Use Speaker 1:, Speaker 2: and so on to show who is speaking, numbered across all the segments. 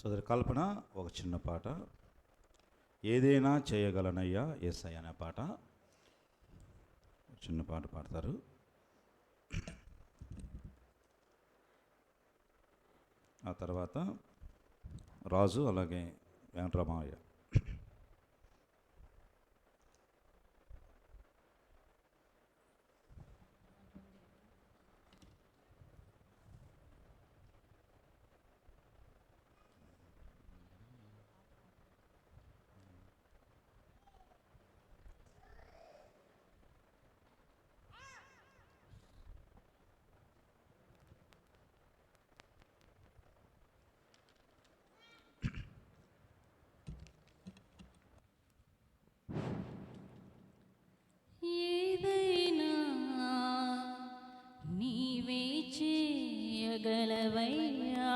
Speaker 1: సోదరి కల్పన ఒక చిన్న పాట, ఏదైనా చేయగలనయ్యా యేసయ్య అనే పాట, చిన్న పాట పాడతారు. ఆ తర్వాత రాజు అలాగే వెంకటరామయ్య.
Speaker 2: చేయగలవయ్యా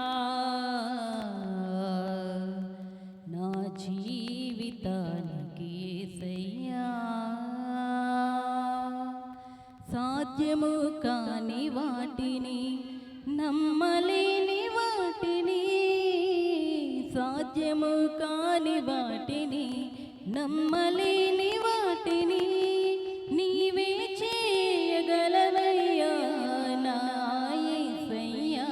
Speaker 2: నా జీవితానికి యేసయ్యా, సాధ్యము కాని వాటిని నమ్మలేని వాటిని, సాధ్యము కాని వాటిని నమ్మలేని వాటిని నీవే చేయగలవయ్యా నా యేసయ్యా,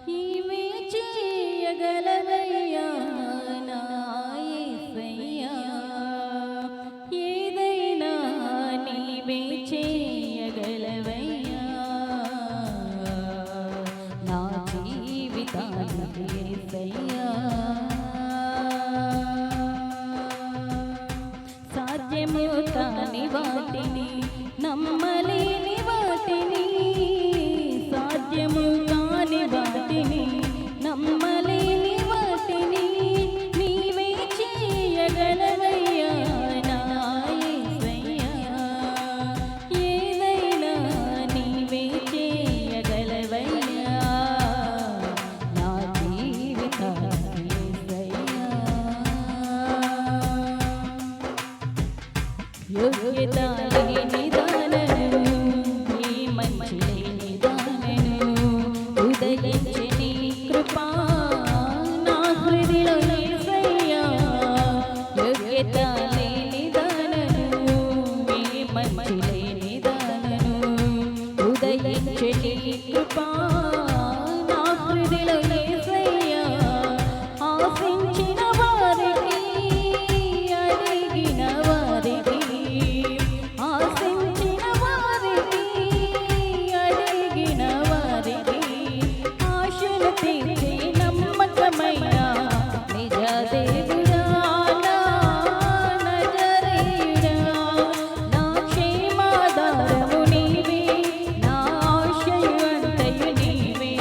Speaker 2: నీవే చేయగలవయ్యా నా యేసయ్యా, ఏదైనా నీవే చేయగలవయ్యా నా జీవితానికి యేసయ్యా, సాధ్యము కాని వాటిని నమ్మలేని వాటిని, సాధ్యము కాని వాటిని నమ్మలేని వాటిని నీవే చేయగలవయ్యా నా యేసయ్యా, ఏదైనా నీవే చేయగలవయ్యా నా జీవితానికి యేసయ్యా, యోగ్యత లేని దానను నీ మంచి లేని దానను ఉదయించే నీ కృపా నా హృదయలో యేసయ్యా, యోగ్యత లేని దానను నీ మంచి లేని దానను ఉదయించే నీ కృపా నా హృదయలో యేసయ్యా, ఆశించిన వారికి అడిగిన వారికి, ఆశించిన వారికి అడిగిన వారికి ఆశలు తీర్చే నమ్మకమైన నిజ దేవుడా నా నజరేయుడా, నా క్షేమాధారము నీవే, నా ఆశయు అంతయు నీవే,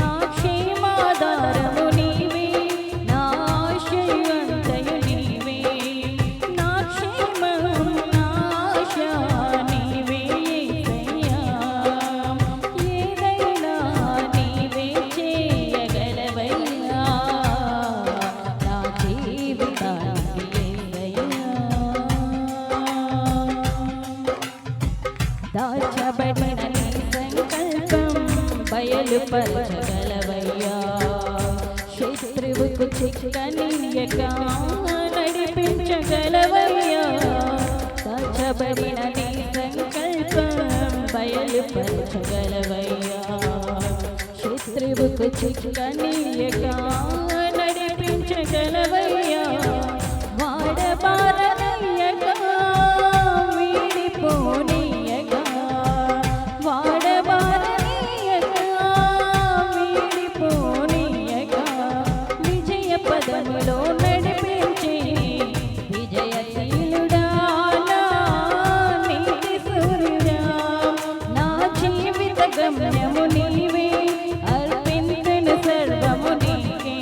Speaker 2: నా క్షేమాధారము నీవే, నా ఆశయు అంతయు నీవే, నా క్షేమము నా ఆశ నీవే యేసయ్యా, ఏదైనా నీవే చేయగలవయ్యా నా జీవితానికి యేసయ్యా, దాచబడిన నీ సంకల్పం బయలుపరచగలవయ్యా, శత్రువుకు చిక్కనీయక నడిపించగలవయ్యా, దాచబడిన నీ సంకల్పం బయలుపరచగలవయ్యా, శత్రువుకు చిక్కనీయక నడిపించగలవయ్యా, వాడబారనయ్యగా వీడిపోనీయగా, వాడబారనీయగా వీడిపోనీయగా, విజయ పదములో నడిపించి విజయశీలుడా నా నీతి సూర్యుడా, నా జీవిత గమ్యము నీవే, అర్పింతును సర్వము నీకే,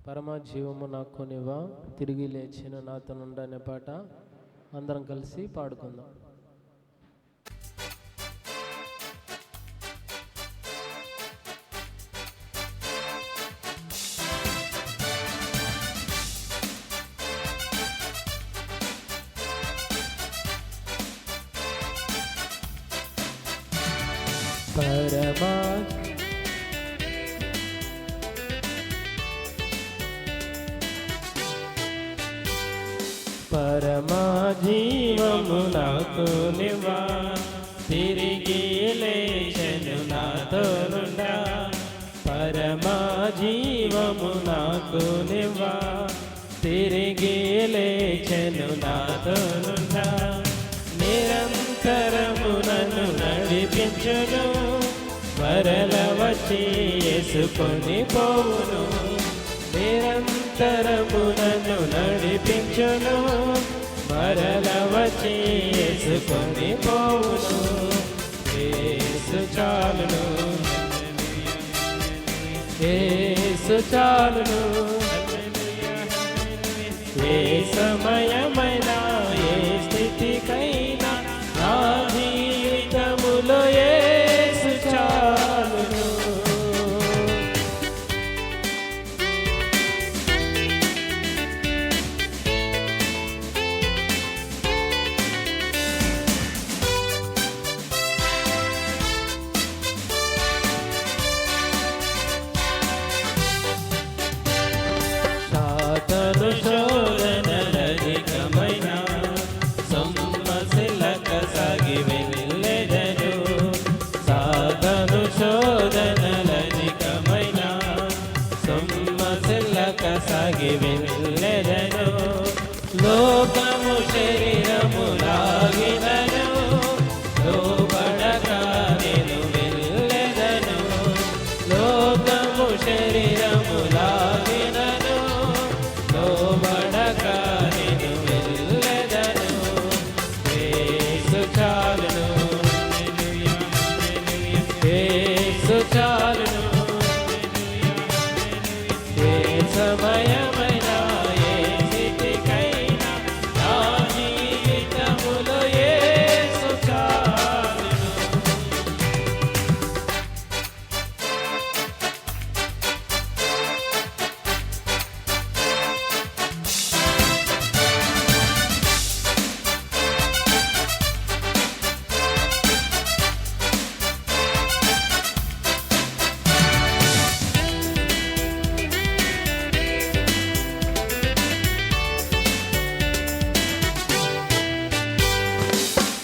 Speaker 3: పరమ జీవము నాకు కొనివా, తిరిగి లేచిన నాతో అనే పాట అందరం కలిసి పాడుకుందాం. పరమా జీవము నాకు నివా, తిరిగి లేచెను నాతోనుండా. పరమా జీవము నాకు నివా, తిరిగి లేచెను నాతోనుండా. నిరంతరము నన్ను నడిపించును, మరల వచ్చి యేసుకొని పోవును. నిరంతరము నన్ను నడిపించును, మరల వచ్చి యేసుకొని పోవును. యేసు చాలును, యేసు చాలును. ఏ సమయమైనా ఏ స్థితికైనా నా జీవితములో యేసు చాలును. సాతాను శోధనలధికమైన సొమ్మసిల్లక సాగి వెళ్ళెదను. సాతాను శోధనలధికమైన సొమ్మసిల్లక సాగి వెళ్ళెదను. లోకము శరీరము లాగినను, లోబడక నేను వెళ్ళెదను. లోకము శరీరము లాగినను, లోబడక నేను వెళ్ళెదను. యేసు చాలును, యేసు చాలును. ఏ సమయమైనా ఏ స్థితికైనా నా జీవితములో యేసు చాలును.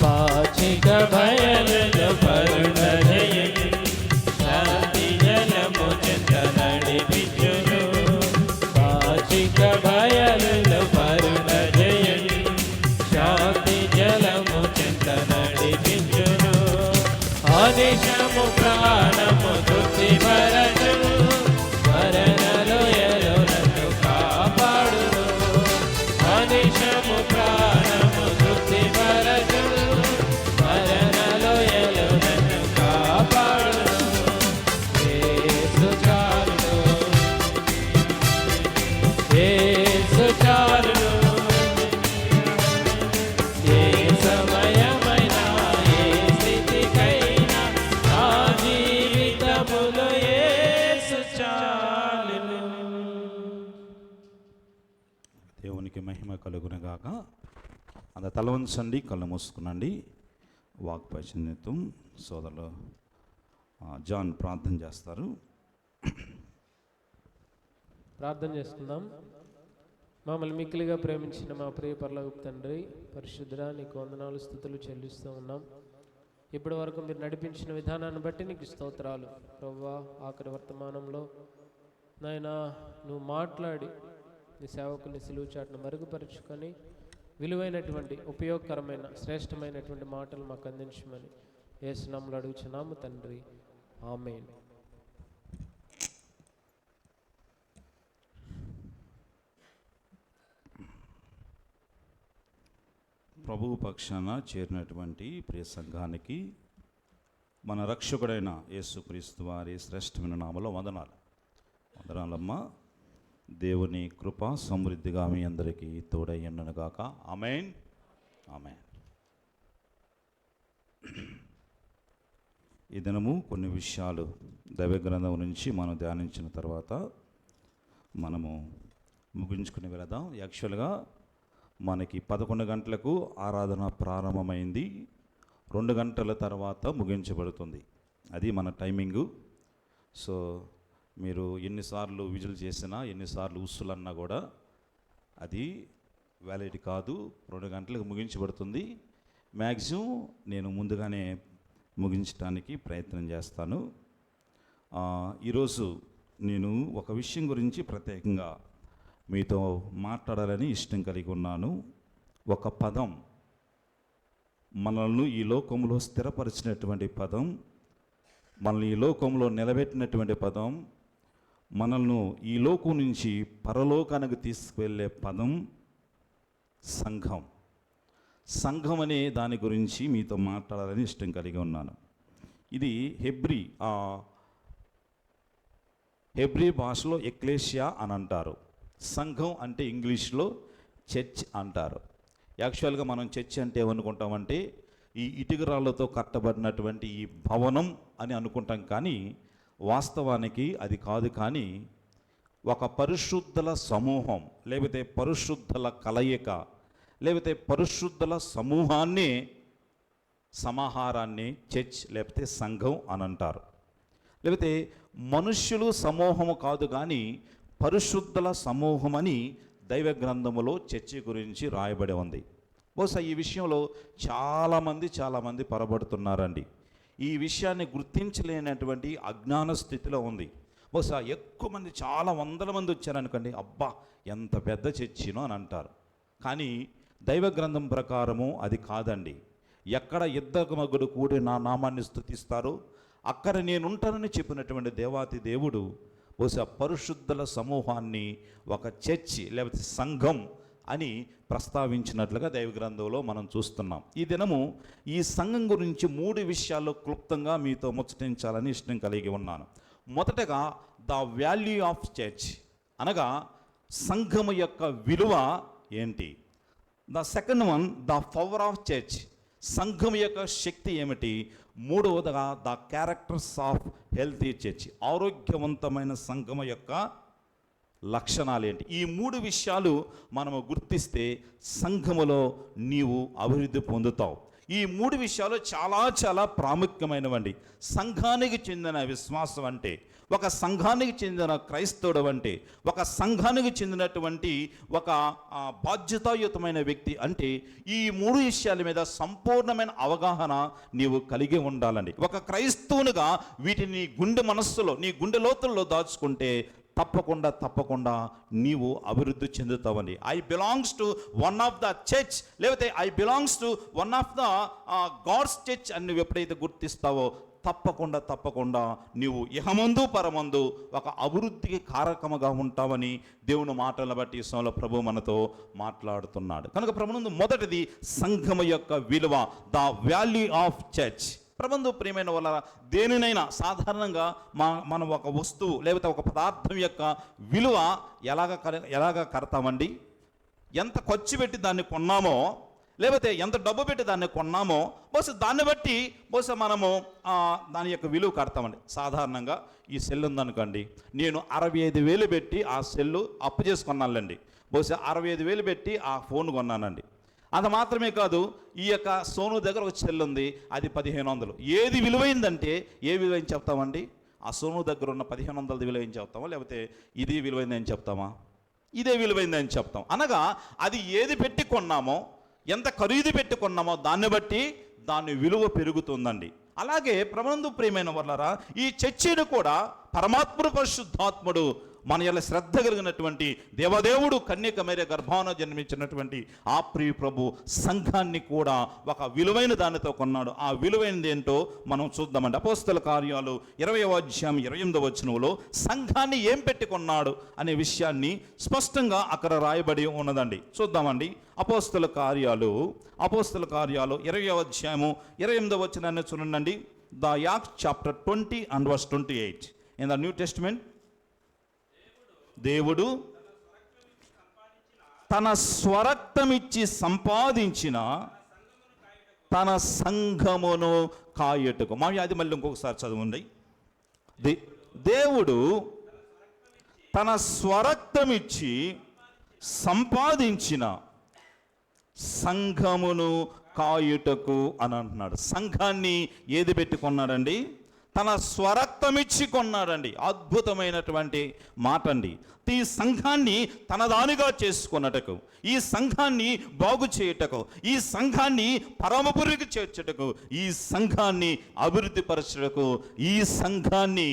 Speaker 3: పాచిక బయలులో పరుణజయం, శాంతి జలము చెంత నడిపించును. పాచిక బయలులో పరుణజయం, శాంతి జలము చెంత నడిపించును. ఆదేశము ప్రాణము తృప్తిపరచును, మరణలోయలో నన్ను కాపాడును. ఆదేశము ప్రాణము తృప్తిపరచును, మరణలోయలో నన్ను కాపాడును. యేసు చాలును, యేసు చాలును. ఏ సమయమైనా ఏ స్థితికైనా నా జీవితములో యేసు చాలును.
Speaker 1: దేవునికి మహిమ కలుగునుగాక. అంత తల వంచండి, కళ్ళు మూసుకునండి. వాక్పచనిత్వం సోదరులు జాన్ ప్రార్థన చేస్తారు.
Speaker 3: ప్రార్థన చేసుకుందాం. మమ్మల్ని మిక్కిలిగా ప్రేమించిన మా ప్రియ పరలోకపు తండ్రి, పరిశుద్ధుడా, నీకు వందనాలు స్తుతులు చెల్లిస్తూ ఉన్నాం. ఇప్పటి వరకు మీరు నడిపించిన విధానాన్ని బట్టి నీకు స్తోత్రాలు. ప్రభువా, ఆఖరి వర్తమానంలో నాయనా నువ్వు మాట్లాడి నీ సేవకుని సిలువ చాటును మరుగుపరుచుకొని విలువైనటువంటి ఉపయోగకరమైన శ్రేష్టమైనటువంటి మాటలు మాకు అందించమని యేసు నామములో అడుగుచున్నాము తండ్రి, ఆమేన్.
Speaker 1: ప్రభువు పక్షాన చేరినటువంటి ప్రియ సంఘానికి మన రక్షకుడైన యేసుక్రీస్తు వారి శ్రేష్టమైన నామలో వందనాలమ్మా. దేవుని కృప సమృద్ధిగా మీ అందరికీ తోడయ్యుండును గాక. ఆమేన్, ఆమేన్. ఈ దినము కొన్ని విషయాలు దైవ గ్రంథం నుంచి మనం ధ్యానించిన తర్వాత మనము ముగించుకుని వెళదాం. యాక్చువల్గా మనకి 11 గంటలకు ఆరాధన ప్రారంభమైంది, 2 గంటల తర్వాత ముగించబడుతుంది. అది మన టైమింగు. సో మీరు ఎన్నిసార్లు విజిల్ చేసినా, ఎన్నిసార్లు ఉస్సులన్నా కూడా అది వ్యాలిడ్ కాదు. 2 గంటలకు ముగించబడుతుంది. మ్యాక్సిమం నేను ముందుగానే ముగించడానికి ప్రయత్నం చేస్తాను. ఈరోజు నేను ఒక విషయం గురించి ప్రత్యేకంగా మీతో మాట్లాడాలని ఇష్టం కలిగి ఉన్నాను. ఒక పదం, మనల్ని ఈ లోకంలో స్థిరపరిచినటువంటి పదం, మనల్ని ఈ లోకంలో నిలబెట్టినటువంటి పదం, మనల్ని ఈ లోకం నుంచి పరలోకానికి తీసుకువెళ్ళే పదం సంఘం. సంఘం అనే దాని గురించి మీతో మాట్లాడాలని ఇష్టం కలిగి ఉన్నాను. ఇది హెబ్రీ భాషలో ఎక్లేషియా అని అంటారు. సంఘం అంటే ఇంగ్లీష్లో చర్చ్ అంటారు. యాక్చువల్గా మనం చర్చ్ అంటే ఏమనుకుంటామంటే ఈ ఇటుకరాళ్ళతో కట్టబడినటువంటి ఈ భవనం అని అనుకుంటాం, కానీ వాస్తవానికి అది కాదు. కానీ ఒక పరిశుద్ధుల సమూహం, లేకపోతే పరిశుద్ధుల కలయిక, లేకపోతే పరిశుద్ధుల సమూహాన్ని, సమాహారాన్ని చర్చ్ లేకపోతే సంఘం అని అంటారు. లేకపోతే మనుష్యులు సమూహము కాదు, కానీ పరిశుద్ధుల సమూహం అని దైవ గ్రంథములో చర్చి గురించి రాయబడి ఉంది. బహుశా ఈ విషయంలో చాలామంది పొరబడుతున్నారండి. ఈ విషయాన్ని గుర్తించలేనటువంటి అజ్ఞాన స్థితిలో ఉంది. బహుశా ఎక్కువ మంది, చాలా వందల మంది వచ్చారనుకోండి, అబ్బా ఎంత పెద్ద చర్చినో అని అంటారు. కానీ దైవ గ్రంథం ప్రకారము అది కాదండి. ఎక్కడ ఇద్దరు మగుడు కూడి నా నామాన్ని స్తుతిస్తారో అక్కడ నేనుంటానని చెప్పినటువంటి దేవాతి దేవుడు బహుశా పరిశుద్ధుల సమూహాన్ని ఒక చర్చి లేకపోతే సంఘం అని ప్రస్తావించినట్లుగా దైవ గ్రంథంలో మనం చూస్తున్నాం. ఈ దినము ఈ సంఘం గురించి 3 విషయాల్లో క్లుప్తంగా మీతో ముచ్చటించాలని ఇష్టం కలిగి ఉన్నాను. మొదటగా ద వాల్యూ ఆఫ్ చర్చ్, అనగా సంఘము యొక్క విలువ ఏంటి. The second one the power of church, సంఘం యొక్క శక్తి ఏమిటి. మూడవదిగా the characters of healthy church, ఆరోగ్యవంతమైన సంఘం యొక్క లక్షణాలు ఏంటి. ఈ 3 విషయాలు మనము గుర్తిస్తే సంఘములో నీవు అభివృద్ధి పొందుతావు. ఈ 3 విషయాలు చాలా ప్రాముఖ్యమైనవండి. సంఘానికి చెందిన విశ్వాసం అంటే, ఒక సంఘానికి చెందిన క్రైస్తవుడు అంటే, ఒక సంఘానికి చెందినటువంటి ఒక బాధ్యతాయుతమైన వ్యక్తి అంటే ఈ 3 విషయాల మీద సంపూర్ణమైన అవగాహన నీవు కలిగి ఉండాలండి. ఒక క్రైస్తవునిగా వీటిని గుండె మనస్సులో, నీ గుండె లోతుల్లో దాచుకుంటే తప్పకుండా నీవు అభివృద్ధి చెందుతావని. I belongs to one of the church, లేకపోతే I belongs to one of the God's church అని నువ్వు ఎప్పుడైతే గుర్తిస్తావో తప్పకుండా నీవు ఇహమందు పరమందు ఒక అభివృద్ధికి కారకముగా ఉంటావని దేవుని మాటలను బట్టి ఈ సమయంలో ప్రభు మనతో మాట్లాడుతున్నాడు. కనుక ప్రభునందు మొదటిది సంఘము యొక్క విలువ, ద వాల్యూ ఆఫ్ చర్చ్. ప్రభునందు ప్రియమైన వాళ్ళ, దేనినైనా సాధారణంగా మనం ఒక వస్తువు లేకపోతే ఒక పదార్థం యొక్క విలువ ఎలాగ కడతామండి. ఎంత ఖర్చు పెట్టి దాన్ని కొన్నామో, లేకపోతే ఎంత డబ్బు పెట్టి దాన్ని కొన్నామో, బహుశా దాన్ని బట్టి బహుశా మనము దాని యొక్క విలువ కడతామండి. సాధారణంగా ఈ సెల్ ఉందనుకోండి, నేను 65,000 పెట్టి ఆ సెల్లు అప్పు చేసుకున్నానులేండి. బహుశా 65,000 పెట్టి ఆ ఫోన్ కొన్నానండి. అంత మాత్రమే కాదు, ఈ యొక్క సోను దగ్గర ఒక సెల్ ఉంది, అది 1,500. ఏది విలువైందంటే ఏ విలువైంది చెప్తామండి? ఆ సోను దగ్గర ఉన్న 1,500 విలువైంది చెప్తామా, లేకపోతే ఇది విలువైందని చెప్తామా? ఇదే విలువైందని చెప్తాం. అనగా అది ఏది పెట్టి కొన్నామో, ఎంత ఖరీదు పెట్టి కొన్నామో దాన్ని బట్టి దాని విలువ పెరుగుతుందండి. అలాగే ప్రభునందు ప్రియమైన వాళ్ళారా, ఈ చర్చిని కూడా పరమాత్ముడు పరిశుద్ధాత్ముడు మన యొక్క శ్రద్ధ కలిగినటువంటి దేవదేవుడు కన్యక మేరీ గర్భాన జన్మించినటువంటి ఆ ప్రియ ప్రభు సంఘాన్ని కూడా ఒక విలువైన దానితో కొన్నాడు. ఆ విలువైనది ఏంటో మనం చూద్దామండి. అపోస్తల కార్యాలు 20వ అధ్యాయం 28వ వచనంలో సంఘాన్ని ఏం పెట్టి కొన్నాడు అనే విషయాన్ని స్పష్టంగా అక్కడ రాయబడి ఉన్నదండి. చూద్దామండి. అపోస్తల కార్యాలు 20వ అధ్యాయము 28వ వచనాన్ని చూడండి. The acts chapter 20 and verse 28 in the new testament. దేవుడు తన స్వరక్తమిచ్చి సంపాదించిన తన సంఘమును కాయుటకు. అది మళ్ళీ ఇంకొకసారి చదవండి. దేవుడు తన స్వరక్తమిచ్చి సంపాదించిన సంఘమును కాయుటకు అని అంటున్నాడు. సంఘాన్ని ఏది పెట్టి కొన్నాడండి? తన స్వరక్తమిచ్చి కొన్నాడండి. అద్భుతమైనటువంటి మాట అండి. ఈ సంఘాన్ని తనదానిగా చేసుకున్నటకు, ఈ సంఘాన్ని బాగు చేయుటకు, ఈ సంఘాన్ని పరమపురికి చేర్చుటకు, ఈ సంఘాన్ని అభివృద్ధి పరచుటకు, ఈ సంఘాన్ని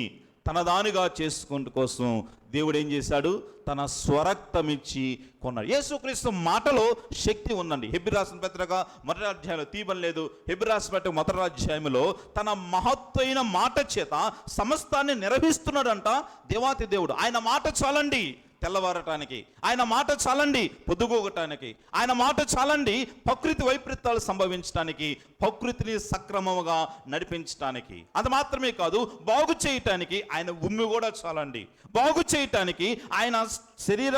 Speaker 1: తనదానిగా చేసుకున్న కోసం దేవుడు ఏం చేశాడు? తన స్వరక్తమిచ్చి కొన్నాడు. యేసుక్రీస్తు మాటలో శక్తి ఉందండి. హెబ్రీ రాసిన పత్రిక 1వ అధ్యాయంలో తీయడం లేదు. హెబ్రీ రాసిన పత్రిక 1వ అధ్యాయంలో తన మహత్తైన మాట చేత సమస్తాన్ని నిర్వహిస్తున్నాడంట దేవాతి దేవుడు. ఆయన మాట చాలండి తెల్లవారటానికి, ఆయన మాట చాలండి పొద్దుగోగటానికి, ఆయన మాట చాలండి ప్రకృతి వైపరీత్యాలు సంభవించడానికి, ప్రకృతిని సక్రమంగా నడిపించడానికి. అది మాత్రమే కాదు, బాగు చేయటానికి ఆయన ఉమ్మి కూడా చాలండి, బాగు చేయటానికి ఆయన శరీర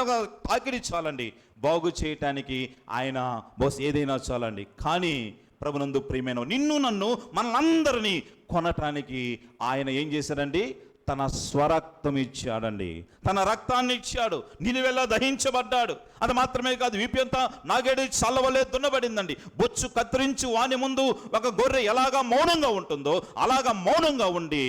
Speaker 1: తాకిడి చాలండి, బాగు చేయటానికి ఆయన బోస్ ఏదైనా చాలండి. కానీ ప్రభునందు ప్రియమైన నిన్ను నన్ను మనలందరినీ కొనటానికి ఆయన ఏం చేశాడండి? తన స్వరక్తం ఇచ్చాడండి, తన రక్తాన్ని ఇచ్చాడు. నిలువెల్లా దహించబడ్డాడు. అది మాత్రమే కాదు, వీపంతా నాగేడి చల్లవలే దున్నబడిందండి. బొచ్చు కత్తిరించి వాని ముందు ఒక గొర్రె ఎలాగా మౌనంగా ఉంటుందో అలాగా మౌనంగా ఉండి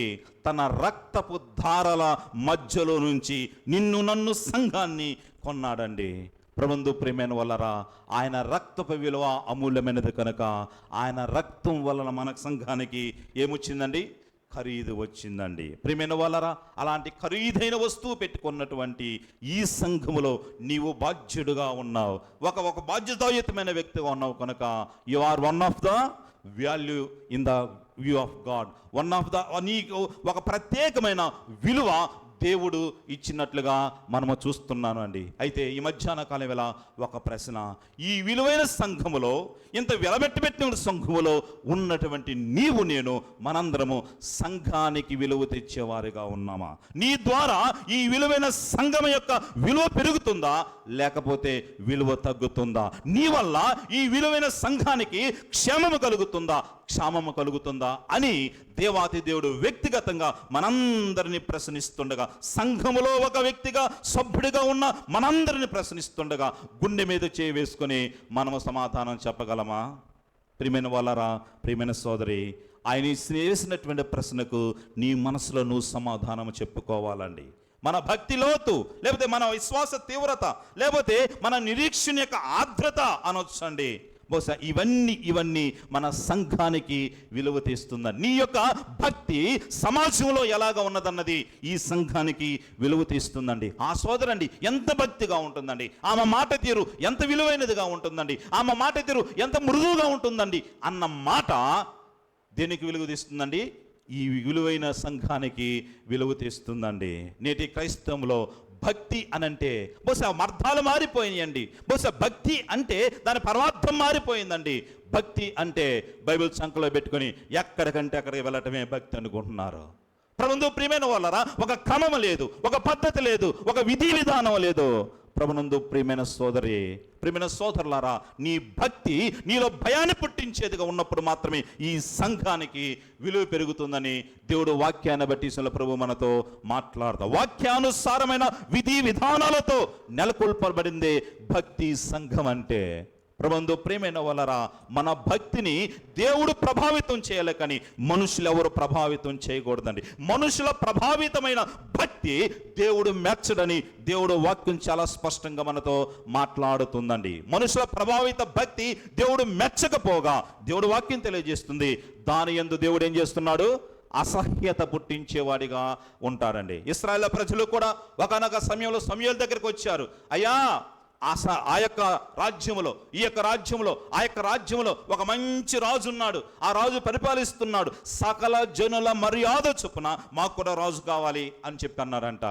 Speaker 1: తన రక్తపు ధారల మధ్యలో నుంచి నిన్ను నన్ను సంఘాన్ని కొన్నాడండి. ప్రభునందు ప్రియమైన వల్లరా, ఆయన రక్తపు విలువ అమూల్యమైనది కనుక ఆయన రక్తం వలన మన సంఘానికి ఏమొచ్చిందండి? ఖరీదు వచ్చిందండి. ప్రియమైన వాళ్ళరా, అలాంటి ఖరీదైన వస్తువు పెట్టుకున్నటువంటి ఈ సంఘములో నీవు బాధ్యుడుగా ఉన్నావు, ఒక బాధ్యతాయుతమైన వ్యక్తిగా ఉన్నావు కనుక you are one of the value in the view of God. One of the నీకు ఒక ప్రత్యేకమైన విలువ దేవుడు ఇచ్చినట్లుగా మనము చూస్తున్నాను అండి. అయితే ఈ మధ్యాహ్న కాలం వేళ ఒక ప్రశ్న, ఈ విలువైన సంఘములో, ఇంత వెలబెట్టబెట్టిన సంఘములో ఉన్నటువంటి నీవు నేను మనందరము సంఘానికి విలువ తెచ్చేవారిగా ఉన్నామా? నీ ద్వారా ఈ విలువైన సంఘం యొక్క విలువ పెరుగుతుందా లేకపోతే విలువ తగ్గుతుందా? నీ వల్ల ఈ విలువైన సంఘానికి క్షేమము కలుగుతుందా క్షామము కలుగుతుందా అని దేవాతి దేవుడు వ్యక్తిగతంగా మనందరినీ ప్రశ్నిస్తుండగా, సంఘములో ఒక వ్యక్తిగా సభ్యుడిగా ఉన్న మనందరిని ప్రశ్నిస్తుండగా గుండె మీద చేయి వేసుకొని మనము సమాధానం చెప్పగలమా? ప్రియమైన వాళ్ళరా, ప్రియమైన సోదరి, ఆయన వేసినటువంటి ప్రశ్నకు నీ మనసులో నువ్వు సమాధానం చెప్పుకోవాలండి. మన భక్తి లోతు, లేకపోతే మన విశ్వాస తీవ్రత, లేకపోతే మన నిరీక్షణ యొక్క ఆర్ద్రత అనొచ్చండి. బహుశా ఇవన్నీ మన సంఘానికి విలువ తీస్తుందని, నీ యొక్క భక్తి సమాజంలో ఎలాగ ఉన్నదన్నది ఈ సంఘానికి విలువ తీస్తుందండి. ఆ సోదరండి ఎంత భక్తిగా ఉంటుందండి, ఆమె మాట తీరు ఎంత విలువైనదిగా ఉంటుందండి, ఆమె మాట తీరు ఎంత మృదువుగా ఉంటుందండి అన్న మాట దేనికి విలువ తీస్తుందండి? ఈ విలువైన సంఘానికి విలువ తీస్తుందండి. నేటి క్రైస్తవంలో భక్తి అనంటే బహుశా అర్థాలు మారిపోయినాయండి. బహుశా భక్తి అంటే దాని పరమార్థం మారిపోయిందండి. భక్తి అంటే బైబిల్ సంఖ్యలో పెట్టుకొని ఎక్కడికంటే అక్కడికి వెళ్ళటమే భక్తి అనుకుంటున్నారు. ప్రభునందు ప్రియమైన వాళ్ళరా, ఒక క్రమం లేదు, ఒక పద్ధతి లేదు, ఒక విధి విధానం లేదు. ప్రభునందు ప్రియమైన సోదరి, ప్రియమైన సోదరులారా, నీ భక్తి నీలో భయాన్ని పుట్టించేదిగా ఉన్నప్పుడు మాత్రమే ఈ సంఘానికి విలువ పెరుగుతుందని దేవుడు వాక్యాన్ని బట్టి ప్రభు మనతో మాట్లాడతాం. వాక్యానుసారమైన విధి విధానాలతో నెలకొల్పబడిందే భక్తి సంఘం అంటే. ప్రభునందు ప్రియమైన వాళ్ళరా, మన భక్తిని దేవుడు ప్రభావితం చేయాలి కానీ మనుషులు ఎవరు ప్రభావితం చేయకూడదండి. మనుషుల ప్రభావితమైన భక్తి దేవుడు మెచ్చడని దేవుడు వాక్యం చాలా స్పష్టంగా మనతో మాట్లాడుతుందండి. మనుషుల ప్రభావిత భక్తి దేవుడు మెచ్చకపోగా దేవుడు వాక్యం తెలియజేస్తుంది, దాని యందు దేవుడు ఏం చేస్తున్నాడు? అసహ్యత పుట్టించేవాడిగా ఉంటారండి. ఇశ్రాయేలు ప్రజలు కూడా ఒకనొక సమయంలో సమూయేలు దగ్గరికి వచ్చారు. అయ్యా, ఆ యొక్క రాజ్యములో ఆ యొక్క రాజ్యములో ఒక మంచి రాజు ఉన్నాడు, ఆ రాజు పరిపాలిస్తున్నాడు, సకల జనుల మర్యాద చొప్పున మాకు కూడా రాజు కావాలి అని చెప్పి అన్నారంట.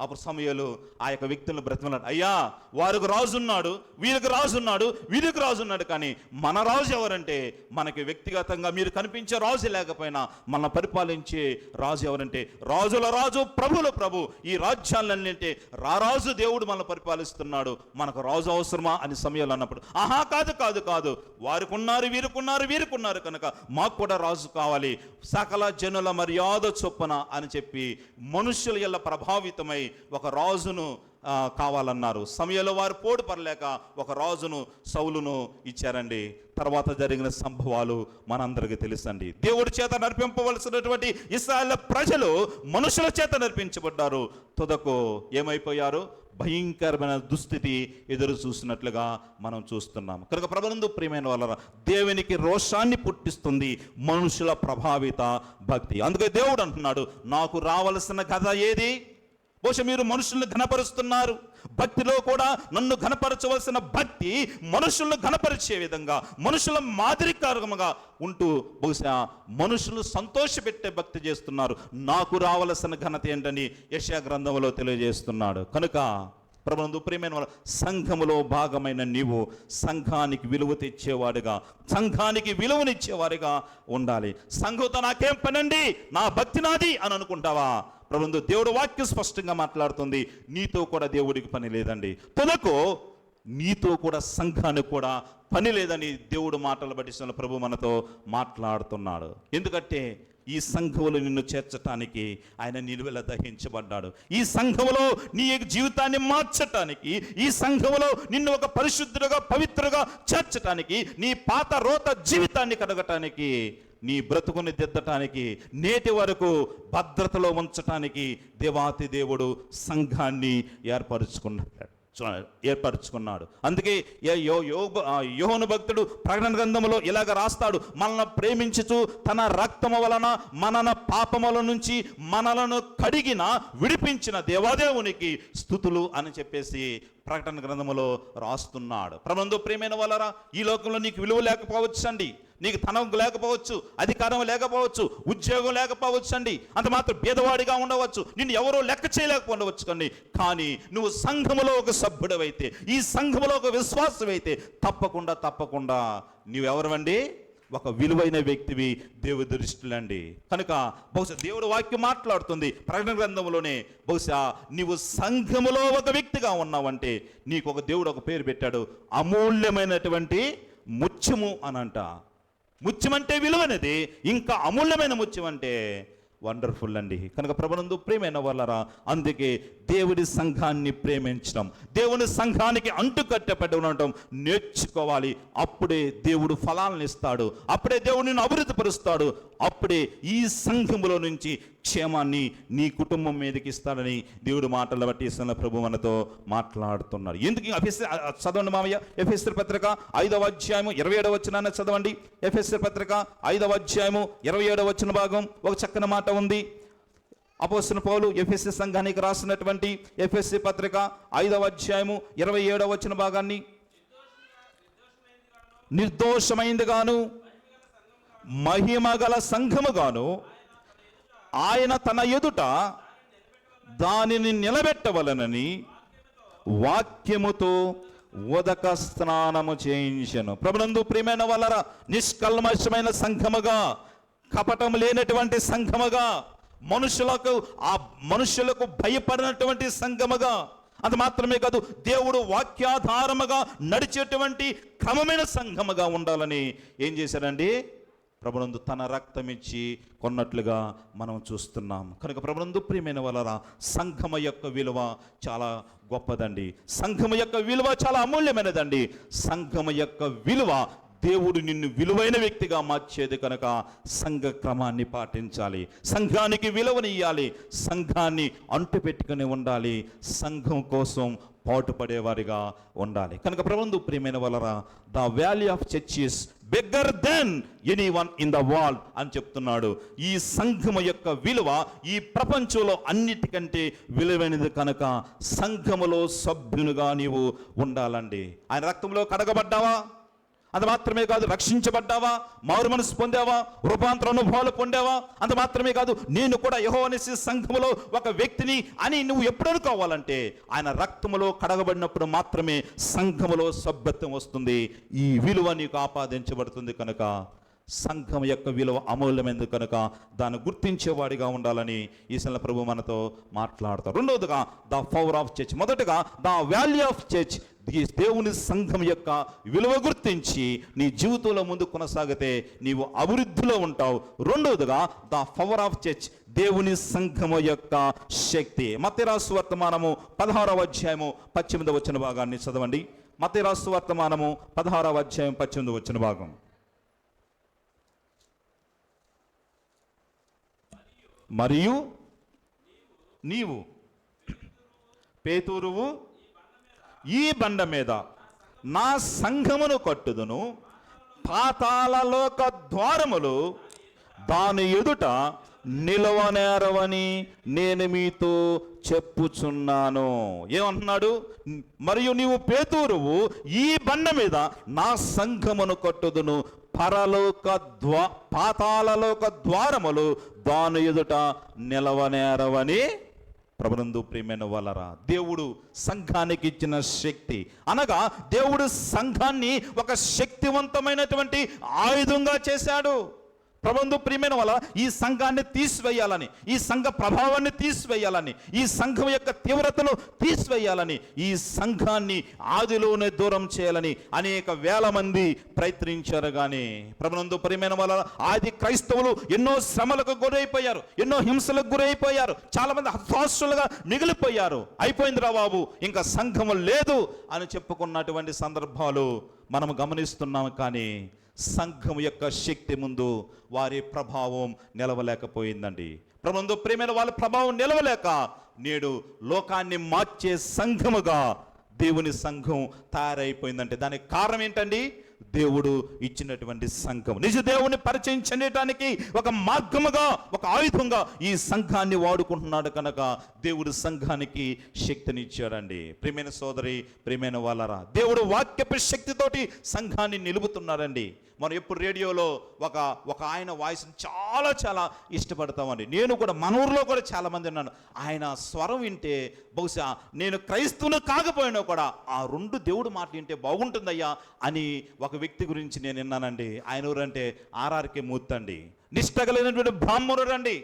Speaker 1: అప్పుడు సమూయేలు ఆ యొక్క వ్యక్తులను బ్రతిమలాడు, అయ్యా వారికి రాజు ఉన్నాడు, వీరికి రాజు ఉన్నాడు, వీరికి రాజు ఉన్నాడు, కానీ మన రాజు ఎవరంటే మనకి వ్యక్తిగతంగా మీరు కనిపించే రాజు లేకపోయినా మన పరిపాలించే రాజు ఎవరంటే రాజుల రాజు ప్రభుల ప్రభు, ఈ రాజ్యాలన్నింటే రారాజు దేవుడు మనల్ని పరిపాలిస్తున్నాడు, మనకు రాజు అవసరమా అని సమూయేలు అన్నప్పుడు, ఆహా కాదు కాదు కాదు, వారికి ఉన్నారు వీరికి ఉన్నారు కనుక మాకు కూడా రాజు కావాలి, సకల జనుల మర్యాద చొప్పున అని చెప్పి మనుషుల యొక్క ప్రభావితమై ఒక రాజును కావాలన్నారు. సమయంలో వారు పోటు పడలేక ఒక రాజును సౌలును ఇచ్చారండి. తర్వాత జరిగిన సంభవాలు మనందరికీ తెలుసండి. దేవుడి చేత నడిపింపవలసినటువంటి ఇశ్రాయేలు ప్రజలు మనుషుల చేత నడిపించబడ్డారు. తుదకు ఏమైపోయారు? భయంకరమైన దుస్థితి ఎదురు చూసినట్లుగా మనం చూస్తున్నాం. కనుక ప్రభునందు ప్రియమైన వాళ్ళ దేవునికి రోషాన్ని పుట్టిస్తుంది మనుషుల ప్రభావిత భక్తి. అందుకే దేవుడు అంటున్నాడు, నాకు రావలసిన కథ ఏది? బహుశా మీరు మనుషుల్ని ఘనపరుస్తున్నారు. భక్తిలో కూడా నన్ను ఘనపరచవలసిన భక్తి మనుషులను ఘనపరిచే విధంగా, మనుషుల మాదిరికరంగా ఉంటూ బహుశా మనుషులు సంతోషపెట్టే భక్తి చేస్తున్నారు. నాకు రావలసిన ఘనత ఏంటని యెషయా గ్రంథంలో తెలియజేస్తున్నాడు. కనుక ప్రభునందు ప్రియమైన వాళ్ళ సంఘములో భాగమైన నీవు సంఘానికి విలువ తెచ్చేవాడిగా, సంఘానికి విలువనిచ్చేవాడిగా ఉండాలి. సంఘంతో నాకేం పనండి, నా భక్తి నాది అని అనుకుంటావా? ప్రభునందు దేవుడు వాక్యం స్పష్టంగా మాట్లాడుతుంది, నీతో కూడా దేవుడికి పని లేదండి. తుదకు నీతో కూడా సంఘానికి కూడా పని లేదని దేవుడు మాటలు బట్టి ప్రభు మనతో మాట్లాడుతున్నాడు. ఎందుకంటే ఈ సంఘములో నిన్ను చేర్చటానికి ఆయన నిలువెల దహించబడ్డాడు. ఈ సంఘములో నీ జీవితాన్ని మార్చటానికి, ఈ సంఘములో నిన్ను ఒక పరిశుద్ధుడుగా పవిత్రుగా చేర్చటానికి, నీ పాత రోత జీవితాన్ని కడగటానికి, నీ బ్రతుకుని దిద్దటానికి, నేటి వరకు భద్రతలో ఉంచటానికి దేవాతి దేవుడు సంఘాన్ని ఏర్పరచుకున్నాడు. అందుకే యోహాను భక్తుడు ప్రకటన గ్రంథంలో ఇలాగ రాస్తాడు, మనల్ని ప్రేమించుచు తన రక్తము వలన మనన పాపముల నుంచి మనలను కడిగిన విడిపించిన దేవాదేవునికి స్తుతులు అని చెప్పేసి ప్రకటన గ్రంథములో రాస్తున్నాడు. ప్రభునందు ప్రియమైన వాళ్ళరా, ఈ లోకంలో నీకు విలువ లేకపోవచ్చు అండి, నీకు ధనం లేకపోవచ్చు, అధికారం లేకపోవచ్చు, ఉద్యోగం లేకపోవచ్చు అండి, అంత మాత్రం పేదవాడిగా ఉండవచ్చు, నిన్ను ఎవరో లెక్క చేయలేకపోవచ్చు కండి. కానీ నువ్వు సంఘములో ఒక సభ్యుడవైతే, ఈ సంఘములో ఒక విశ్వాసమైతే తప్పకుండా నీవెవరవండి? ఒక విలువైన వ్యక్తివి దేవుడి దృష్టిలో అండి. కనుక బహుశా దేవుడు వాక్యం మాట్లాడుతుంది ప్రకటన గ్రంథంలోనే, బహుశా నీవు సంఘములో ఒక వ్యక్తిగా ఉన్నావంటే నీకు ఒక దేవుడు ఒక పేరు పెట్టాడు, అమూల్యమైనటువంటి ముత్యము అనంట. ముత్యం అంటే విలువైనది, ఇంకా అమూల్యమైన ముత్యం అంటే వండర్ఫుల్ అండి. కనుక ప్రభునందు ప్రియమైన వాళ్ళరా, అందుకే దేవుడి సంఘాన్ని ప్రేమించడం, దేవుని సంఘానికి అంటుకట్టబడి ఉండటం నేర్చుకోవాలి. అప్పుడే దేవుడు ఫలాలను ఇస్తాడు, అప్పుడే దేవుడు నిన్ను అభివృద్ధి పరుస్తాడు, అప్పుడే ఈ సంఘములో నుంచి క్షేమాన్ని నీ కుటుంబం మీదకి ఇస్తాడని దేవుడు మాటలు బట్టి ప్రభు మనతో మాట్లాడుతున్నారు. ఎందుకు చదవండి మామయ్య, ఎఫెసీయుల పత్రిక 5వ అధ్యాయము 27వ వచనాన్ని చదవండి. ఎఫెసీయుల పత్రిక 5వ అధ్యాయము 27వ వచన భాగం ఒక చక్కని మాట ఉంది. అపోస్తలుడైన పౌలు ఎఫెసీ సంఘానికి రాసినటువంటి ఎఫెసీ పత్రిక 5వ అధ్యాయము 27వ వచన భాగాన్ని, నిర్దోషమైందిగాను మహిమగల సంఘముగాను ఆయన తన ఎదుట దానిని నిలబెట్టవలనని వాక్యముతో ఉదక స్నానము చేయించెను. ప్రభునందు ప్రియమైన వాళ్ళరా, నిష్కల్మషమైన సంఘముగా, కపటం లేనటువంటి సంఘముగా, మనుషులకు భయపడినటువంటి సంఘముగా, అంత మాత్రమే కాదు దేవుడు వాక్యాధారముగా నడిచేటువంటి క్రమమైన సంఘముగా ఉండాలని ఏం చేశారండి? ప్రభునందు తన రక్తం ఇచ్చి కొన్నట్లుగా మనం చూస్తున్నాం. కనుక ప్రభునందు ప్రియమైన వాళ్ళరా, సంఘము యొక్క విలువ చాలా గొప్పదండి, సంఘము యొక్క విలువ చాలా అమూల్యమైనదండి. సంఘము యొక్క విలువ దేవుడు నిన్ను విలువైన వ్యక్తిగా మార్చేది కనుక సంఘ క్రమాన్ని పాటించాలి, సంఘానికి విలువనియ్యాలి, సంఘాన్ని అంటుపెట్టుకుని ఉండాలి, సంఘం కోసం పాటుపడేవారిగా ఉండాలి. కనుక ప్రభునందు ప్రియమైన వాళ్ళరా, the value of church is bigger than anyone in the world అని చెప్తున్నాడు. ఈ సంఘము యొక్క విలువ ఈ ప్రపంచంలో అన్నిటికంటే విలువైనది కనుక సంఘములో సభ్యునిగా నీవు ఉండాలండి. ఆయన రక్తంలో కడగబడ్డావా? అంత మాత్రమే కాదు, రక్షించబడ్డావా, మారు మనసు పొందావా, రూపాంతర అనుభవాలు పొందావా, అంత మాత్రమే కాదు, నేను కూడా యెహోవా నిస్సి సంఘములో ఒక వ్యక్తిని అని నువ్వు ఎప్పుడు అనుకోవాలంటే ఆయన రక్తములో కడగబడినప్పుడు మాత్రమే సంఘములో సభ్యత్వం వస్తుంది. ఈ విలువ నీకు ఆపాదించబడుతుంది. కనుక సంఘం యొక్క విలువ అమూల్యమైనది కనుక దాన్ని గుర్తించేవాడిగా ఉండాలని ఈ సమయంలో ప్రభు మనతో మాట్లాడతారు. రెండవదిగా ద పవర్ ఆఫ్ చర్చ్. మొదటగా ద వాల్యూ ఆఫ్ చర్చ్. ఈ దేవుని సంఘం యొక్క విలువ గుర్తించి నీ జీవితంలో ముందు కొనసాగితే నీవు అభివృద్ధిలో ఉంటావు. రెండవదిగా ద పవర్ ఆఫ్ చర్చ్, దేవుని సంఘము యొక్క శక్తి. మత్తయి రాసు వర్తమానము 16వ అధ్యాయము 18వ వచన భాగాన్ని చదవండి. మత్తయి రాసు వర్తమానము 16వ అధ్యాయం 18వ వచన భాగం. మరియు నీవు పేతురువు ఈ బండ మీద నా సంఘమును కట్టుదును, పాతాళలోక ద్వారములు దాని ఎదుట నిలవనేరవని నేను మీతో చెప్పుచున్నాను. ఏమంటున్నాడు? మరియు నీవు పేతురువు ఈ బండ మీద నా సంఘమును కట్టుదును, పాతాళలోక ద్వారములు దాని ఎదుట నిలవనేరవని. ప్రభునందు ప్రియమైన వాళ్ళరా, దేవుడు సంఘానికి ఇచ్చిన శక్తి అనగా దేవుడు సంఘాన్ని ఒక శక్తివంతమైనటువంటి ఆయుధంగా చేశాడు. ప్రభునందు ప్రియమైన వాళ్ళ, ఈ సంఘాన్ని తీసివేయాలని, ఈ సంఘ ప్రభావాన్ని తీసివేయాలని, ఈ సంఘం యొక్క తీవ్రతను తీసివేయాలని, ఈ సంఘాన్ని ఆదిలోనే దూరం చేయాలని అనేక వేల మంది ప్రయత్నించారు. కానీ ప్రభునందు ప్రియమైన వాళ్ళ, ఆది క్రైస్తవులు ఎన్నో శ్రమలకు గురైపోయారు, ఎన్నో హింసలకు గురైపోయారు, చాలా మంది హతాశులుగా మిగిలిపోయారు. అయిపోయిందిరా బాబు, ఇంకా సంఘము లేదు అని చెప్పుకున్నటువంటి సందర్భాలు మనం గమనిస్తున్నాం. కానీ సంఘం యొక్క శక్తి ముందు వారి ప్రభావం నిలవలేకపోయిందండి. ప్రభునందు ప్రియమైన వాళ్ళ ప్రభావం నిలవలేక నేడు లోకాన్ని మార్చే సంఘముగా దేవుని సంఘం తయారైపోయిందంటే దానికి కారణం ఏంటండి? దేవుడు ఇచ్చినటువంటి సంఘం. నిజ దేవుని పరిచయం చెందడానికి ఒక మార్గముగా, ఒక ఆయుధంగా ఈ సంఘాన్ని వాడుకుంటున్నాడు. కనుక దేవుడు సంఘానికి శక్తినిచ్చాడండి. ప్రియమైన సోదరి, ప్రియమైన వాళ్ళరా, దేవుడు వాక్యపు శక్తితోటి సంఘాన్ని నిలుపుతున్నాడండి. మనం ఎప్పుడు రేడియోలో ఒక ఆయన వాయిస్ని చాలా ఇష్టపడతామండి. నేను కూడా మన ఊరిలో కూడా చాలామంది ఉన్నాను. ఆయన స్వరం వింటే బహుశా నేను క్రైస్తవును కాకపోయినా కూడా ఆ రెండు దేవుడు మాట వింటే బాగుంటుందయ్యా అని ఒక వ్యక్తి గురించి నేను విన్నానండి. ఆయన ఊరంటే ఆర్ఆర్కే మూర్తి అండి. నిష్ఠగలిగినటువంటి బ్రాహ్మణుడు అండి,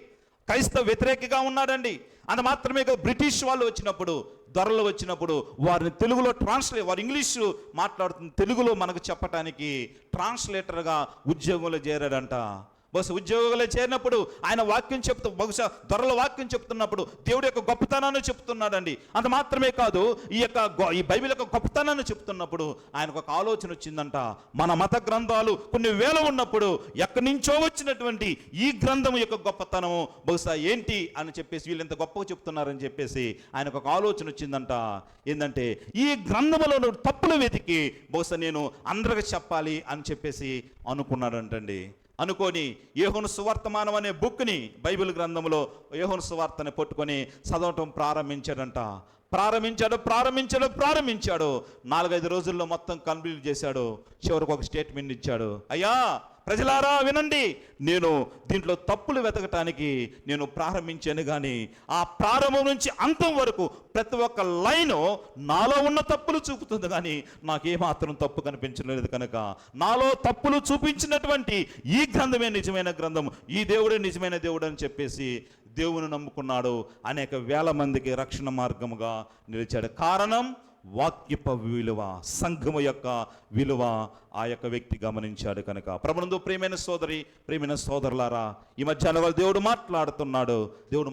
Speaker 1: క్రైస్తవ వ్యతిరేకిగా ఉన్నాడండి. అంత మాత్రమే బ్రిటిష్ వాళ్ళు వచ్చినప్పుడు, దొరలు వచ్చినప్పుడు వారిని తెలుగులో వారు ఇంగ్లీషు మాట్లాడుతున్న తెలుగులో మనకు చెప్పటానికి ట్రాన్స్లేటర్గా ఉద్యోగంలో చేరాడంట. బహుశా ఉద్యోగాలు చేరినప్పుడు ఆయన వాక్యం బహుశా దొరల వాక్యం చెప్తున్నప్పుడు దేవుడి యొక్క గొప్పతనాన్ని చెప్తున్నాడండి. అంత మాత్రమే కాదు, ఈ బైబిల్ యొక్క గొప్పతనాన్ని చెప్తున్నప్పుడు ఆయనకు ఒక ఆలోచన వచ్చిందంట. మన మత గ్రంథాలు కొన్ని వేల ఉన్నప్పుడు ఎక్కడి నుంచో వచ్చినటువంటి ఈ గ్రంథం యొక్క గొప్పతనము బహుశా ఏంటి అని చెప్పేసి, వీళ్ళు ఎంత గొప్పగా చెప్తున్నారని చెప్పేసి ఆయనకు ఒక ఆలోచన వచ్చిందంట. ఏంటంటే ఈ గ్రంథములో తప్పులు వెతికి బహుశా నేను అందరికి చెప్పాలి అని చెప్పేసి అనుకున్నాడంటండి. అనుకొని యోహాను సువార్తమానం అనే బుక్ని, బైబిల్ గ్రంథంలో యోహాను సువార్తని పట్టుకొని చదవటం ప్రారంభించాడంట. ప్రారంభించాడు 4-5 రోజుల్లో మొత్తం కంప్లీట్ చేశాడు. చివరికి ఒక స్టేట్మెంట్ ఇచ్చాడు. అయ్యా ప్రజలారా వినండి, నేను దీంట్లో తప్పులు వెతకటానికి నేను ప్రారంభించాను, కానీ ఆ ప్రారంభం నుంచి అంతం వరకు ప్రతి ఒక్క లైను నాలో ఉన్న తప్పులు చూపుతుంది, కానీ నాకేమాత్రం తప్పు కనిపించలేదు. కనుక నాలో తప్పులు చూపించినటువంటి ఈ గ్రంథమే నిజమైన గ్రంథం, ఈ దేవుడే నిజమైన దేవుడు అని చెప్పేసి దేవుని నమ్ముకున్నాడు. అనేక వేల మందికి రక్షణ మార్గముగా నిలిచాడు. కారణం వాక్యపు విలువ, సంఘము యొక్క విలువ ఆ యొక్క వ్యక్తి గమనించాడు. కనుక ప్రభునందు ప్రియమైన సోదరి, ప్రియమైన సోదరులారా, ఈ మధ్యాహ్నం దేవుడు మాట్లాడుతున్నాడు. దేవుడు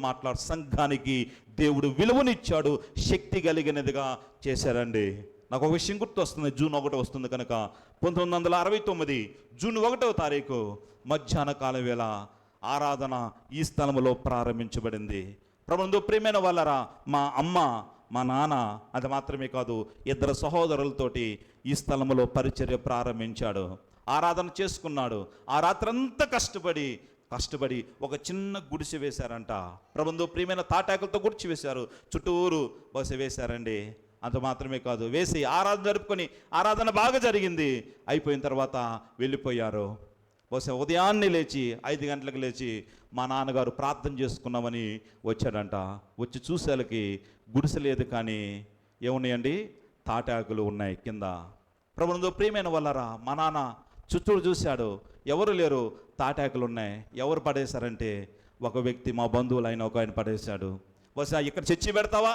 Speaker 1: సంఘానికి దేవుడు విలువనిచ్చాడు, శక్తి కలిగినదిగా చేశారండి. నాకు ఒక విషయం గుర్తు వస్తుంది. జూన్ 1 వస్తుంది కనుక 1969 జూన్ 1వ తారీఖు మధ్యాహ్న కాల వేళ ఆరాధన ఈ స్థలంలో ప్రారంభించబడింది. ప్రభునందు ప్రియమైన వాళ్ళరా, మా అమ్మ, మా నాన్న, అది మాత్రమే కాదు 2 సహోదరులతోటి ఈ స్థలంలో పరిచర్య ప్రారంభించాడు. ఆరాధన చేసుకున్నాడు. ఆ రాత్రంతా కష్టపడి ఒక చిన్న గుడిసె వేశారంట. ప్రభునందు ప్రియమైన తాటాకులతో గుడిచి వేశారు, చుట్టూరు బస వేశారండి. అంత మాత్రమే కాదు, వేసి ఆరాధన జరుపుకొని ఆరాధన బాగా జరిగింది. అయిపోయిన తర్వాత వెళ్ళిపోయారు. బహుశా ఉదయాన్నే లేచి 5 గంటలకు లేచి మా నాన్నగారు ప్రార్థన చేసుకున్నామని వచ్చాడంట. వచ్చి చూసేలకి గుడిసె లేదు, కానీ ఏమున్నాయండి, తాటాకులు ఉన్నాయి కింద. ప్రభునందు ప్రియమైన వాళ్ళారా, మా నాన్న చుట్టూరు చూశాడు, ఎవరు లేరు, తాటాకులు ఉన్నాయి. ఎవరు పడేశారంటే ఒక వ్యక్తి, మా బంధువులు అయిన ఒక ఆయన పడేశాడు. బహుశా ఇక్కడ చర్చి పెడతావా,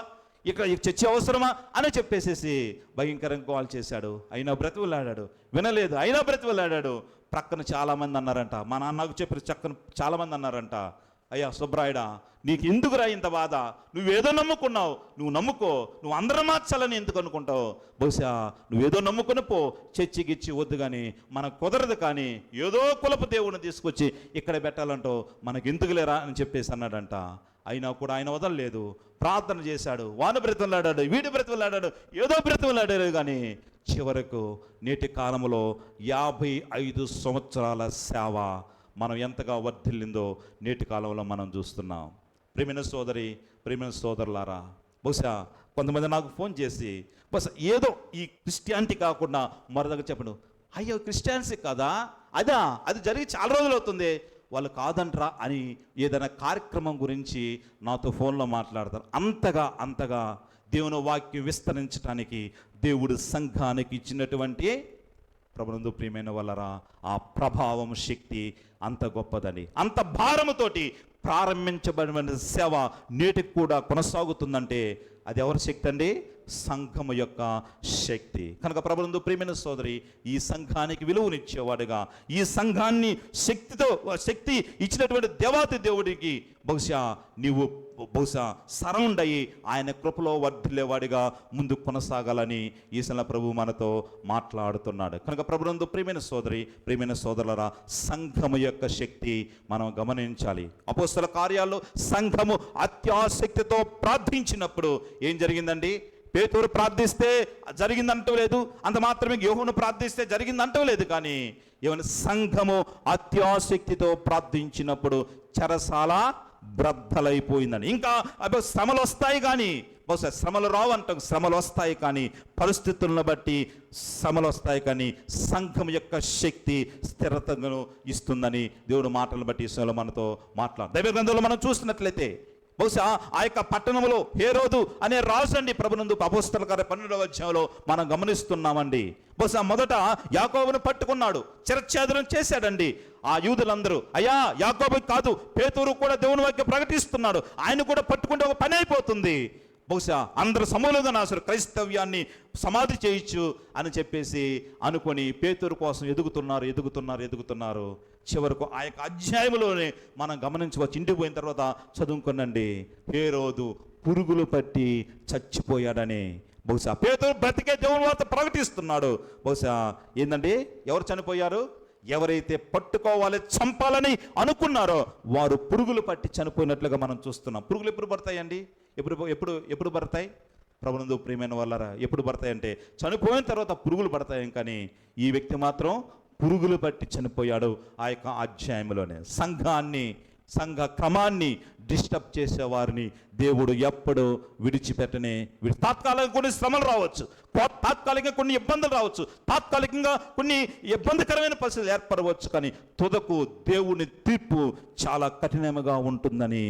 Speaker 1: ఇక్కడ చర్చి అవసరమా అని చెప్పేసేసి భయంకరంగా కాల్ చేశాడు. అయినా బ్రతిమలాడాడు, వినలేదు, అయినా బ్రతిమలాడాడు. ప్రక్కన చాలామంది అన్నారంట, మా నాన్నకు చెప్పిన చక్కన చాలామంది అన్నారంట, అయ్యా సుబ్రాయుడా, నీకు ఎందుకురా ఇంత బాధ, నువ్వేదో నమ్ముకున్నావు, నువ్వు నమ్ముకో, నువ్వు అందరం మార్చాలని ఎందుకు అనుకుంటావు, బహుశా నువ్వేదో నమ్ముకుని పో, చర్చికిచ్చి వద్దు, కానీ మనకు కుదరదు, కానీ ఏదో కులపు దేవుడిని తీసుకొచ్చి ఇక్కడ పెట్టాలంటావు, మనకి ఎందుకు లేరా అని చెప్పేసి అన్నాడంట. అయినా కూడా ఆయన వదలలేదు, ప్రార్థన చేశాడు, వాని బ్రతిమలాడాడు, వీడి బ్రతిమలాడాడు, ఏదో బ్రతిమలాడాడు, కానీ చివరకు నేటి కాలంలో 55 సంవత్సరాల సేవ మనం ఎంతగా వర్ధిల్లిందో నేటి కాలంలో మనం చూస్తున్నాం. ప్రియమైన సోదరి, ప్రియమైన సోదరులారా, బహుశా కొంతమంది నాకు ఫోన్ చేసి బహుశా ఏదో ఈ క్రిస్టియానిటీ కాకుండా మరొక చెప్పను, అయ్యో క్రిస్టియానిటీ కదా, అది జరిగి చాలా రోజులు అవుతుంది, వాళ్ళు కాదంట్రా అని ఏదైనా కార్యక్రమం గురించి నాతో ఫోన్లో మాట్లాడతారు. అంతగా దేవుని వాక్యం విస్తరించడానికి దేవుడు సంఘానికి ఇచ్చినటువంటి ప్రభునందు ప్రియమైన వాళ్ళరా ఆ ప్రభావం, శక్తి అంత గొప్పదని, అంత భారముతోటి ప్రారంభించబడిన సేవ నేటికి కూడా కొనసాగుతుందంటే అది ఎవరి శక్తి అండి? సంఘము యొక్క శక్తి. కనుక ప్రభునందు ప్రియమైన సోదరి, ఈ సంఘానికి విలువనిచ్చేవాడుగా, ఈ సంఘాన్ని శక్తి ఇచ్చినటువంటి దేవాతి దేవుడికి బహుశా నీవు సరౌండ్ అయ్యి ఆయన కృపలో వర్ధిల్లేవాడిగా ముందు కొనసాగాలని ఈసల ప్రభు మనతో మాట్లాడుతున్నాడు. కనుక ప్రభునందు ప్రియమైన సోదరి, ప్రియమైన సోదరులరా, సంఘము యొక్క శక్తి మనం గమనించాలి. అపోస్తల కార్యాల్లో సంఘము అత్యాసక్తితో ప్రార్థించినప్పుడు ఏం జరిగిందండి? పేతురు ప్రార్థిస్తే జరిగిందంటూ లేదు, అంత మాత్రమే యోహోను ప్రార్థిస్తే జరిగిందంటూ లేదు, కానీ ఏమైనా సంఘము అత్యాసక్తితో ప్రార్థించినప్పుడు చెరసాల బ్రద్దలైపోయిందని. ఇంకా శ్రమలు వస్తాయి, కానీ బహుశా శ్రమలు రావు అంట, శ్రమలు వస్తాయి, కానీ పరిస్థితులను బట్టి శ్రమలు వస్తాయి, కానీ సంఘం యొక్క శక్తి స్థిరతను ఇస్తుందని దేవుడు మాటలను బట్టి ఈశ్వరులు మనతో దైవ గ్రంథంలో మనం చూసినట్లయితే బహుశా ఆ యొక్క పట్టణంలో హేరోదు అనే రాజు అండి ప్రభునందు అపోస్తల కార్య 12వ అధ్యాయంలో మనం గమనిస్తున్నామండి. బహుశా మొదట యాకోబును పట్టుకున్నాడు, చిరచ్ఛేదనం చేశాడండి. ఆ యూదులందరూ అయ్యా యాకోబు కాదు, పేతురు కూడా దేవుని వాక్యం ప్రకటిస్తున్నాడు, ఆయన కూడా పట్టుకుంటే ఒక పని అయిపోతుంది, బహుశా అందరు సమూలంగా నాశరు క్రైస్తవ్యాన్ని సమాధి చేయొచ్చు అని చెప్పేసి అనుకొని పేతురు కోసం ఎదుగుతున్నారు. చివరకు ఆ యొక్క అధ్యాయంలోనే మనం గమనించవచ్చు. ఇంటికి పోయిన తర్వాత చదువుకునండి, హేరోదు పురుగులు పట్టి చచ్చిపోయాడని. బహుశా పేతురు బ్రతికే దేవుని వార్త ప్రకటిస్తున్నాడు. బహుశా ఏందండి, ఎవరు చనిపోయారు? ఎవరైతే పట్టుకోవాలి, చంపాలని అనుకున్నారో వారు పురుగులు పట్టి చనిపోయినట్లుగా మనం చూస్తున్నాం. పురుగులు ఎప్పుడు పడతాయండి? ఎప్పుడు పడతాయి? ప్రభునందు ప్రియమైన వాళ్ళరా, ఎప్పుడు పడతాయి అంటే చనిపోయిన తర్వాత పురుగులు పడతాయి, కానీ ఈ వ్యక్తి మాత్రం పురుగులు పట్టి చనిపోయాడు. ఆ యొక్క అధ్యాయంలోనే సంఘ క్రమాన్ని డిస్టర్బ్ చేసేవారిని దేవుడు ఎప్పుడు విడిచిపెట్టనే. తాత్కాలికంగా కొన్ని శ్రమలు రావచ్చు, తాత్కాలికంగా కొన్ని ఇబ్బందులు రావచ్చు, తాత్కాలికంగా కొన్ని ఇబ్బందికరమైన పరిస్థితులు ఏర్పడవచ్చు, కానీ తుదకు దేవుని తీర్పు చాలా కఠినంగా ఉంటుందని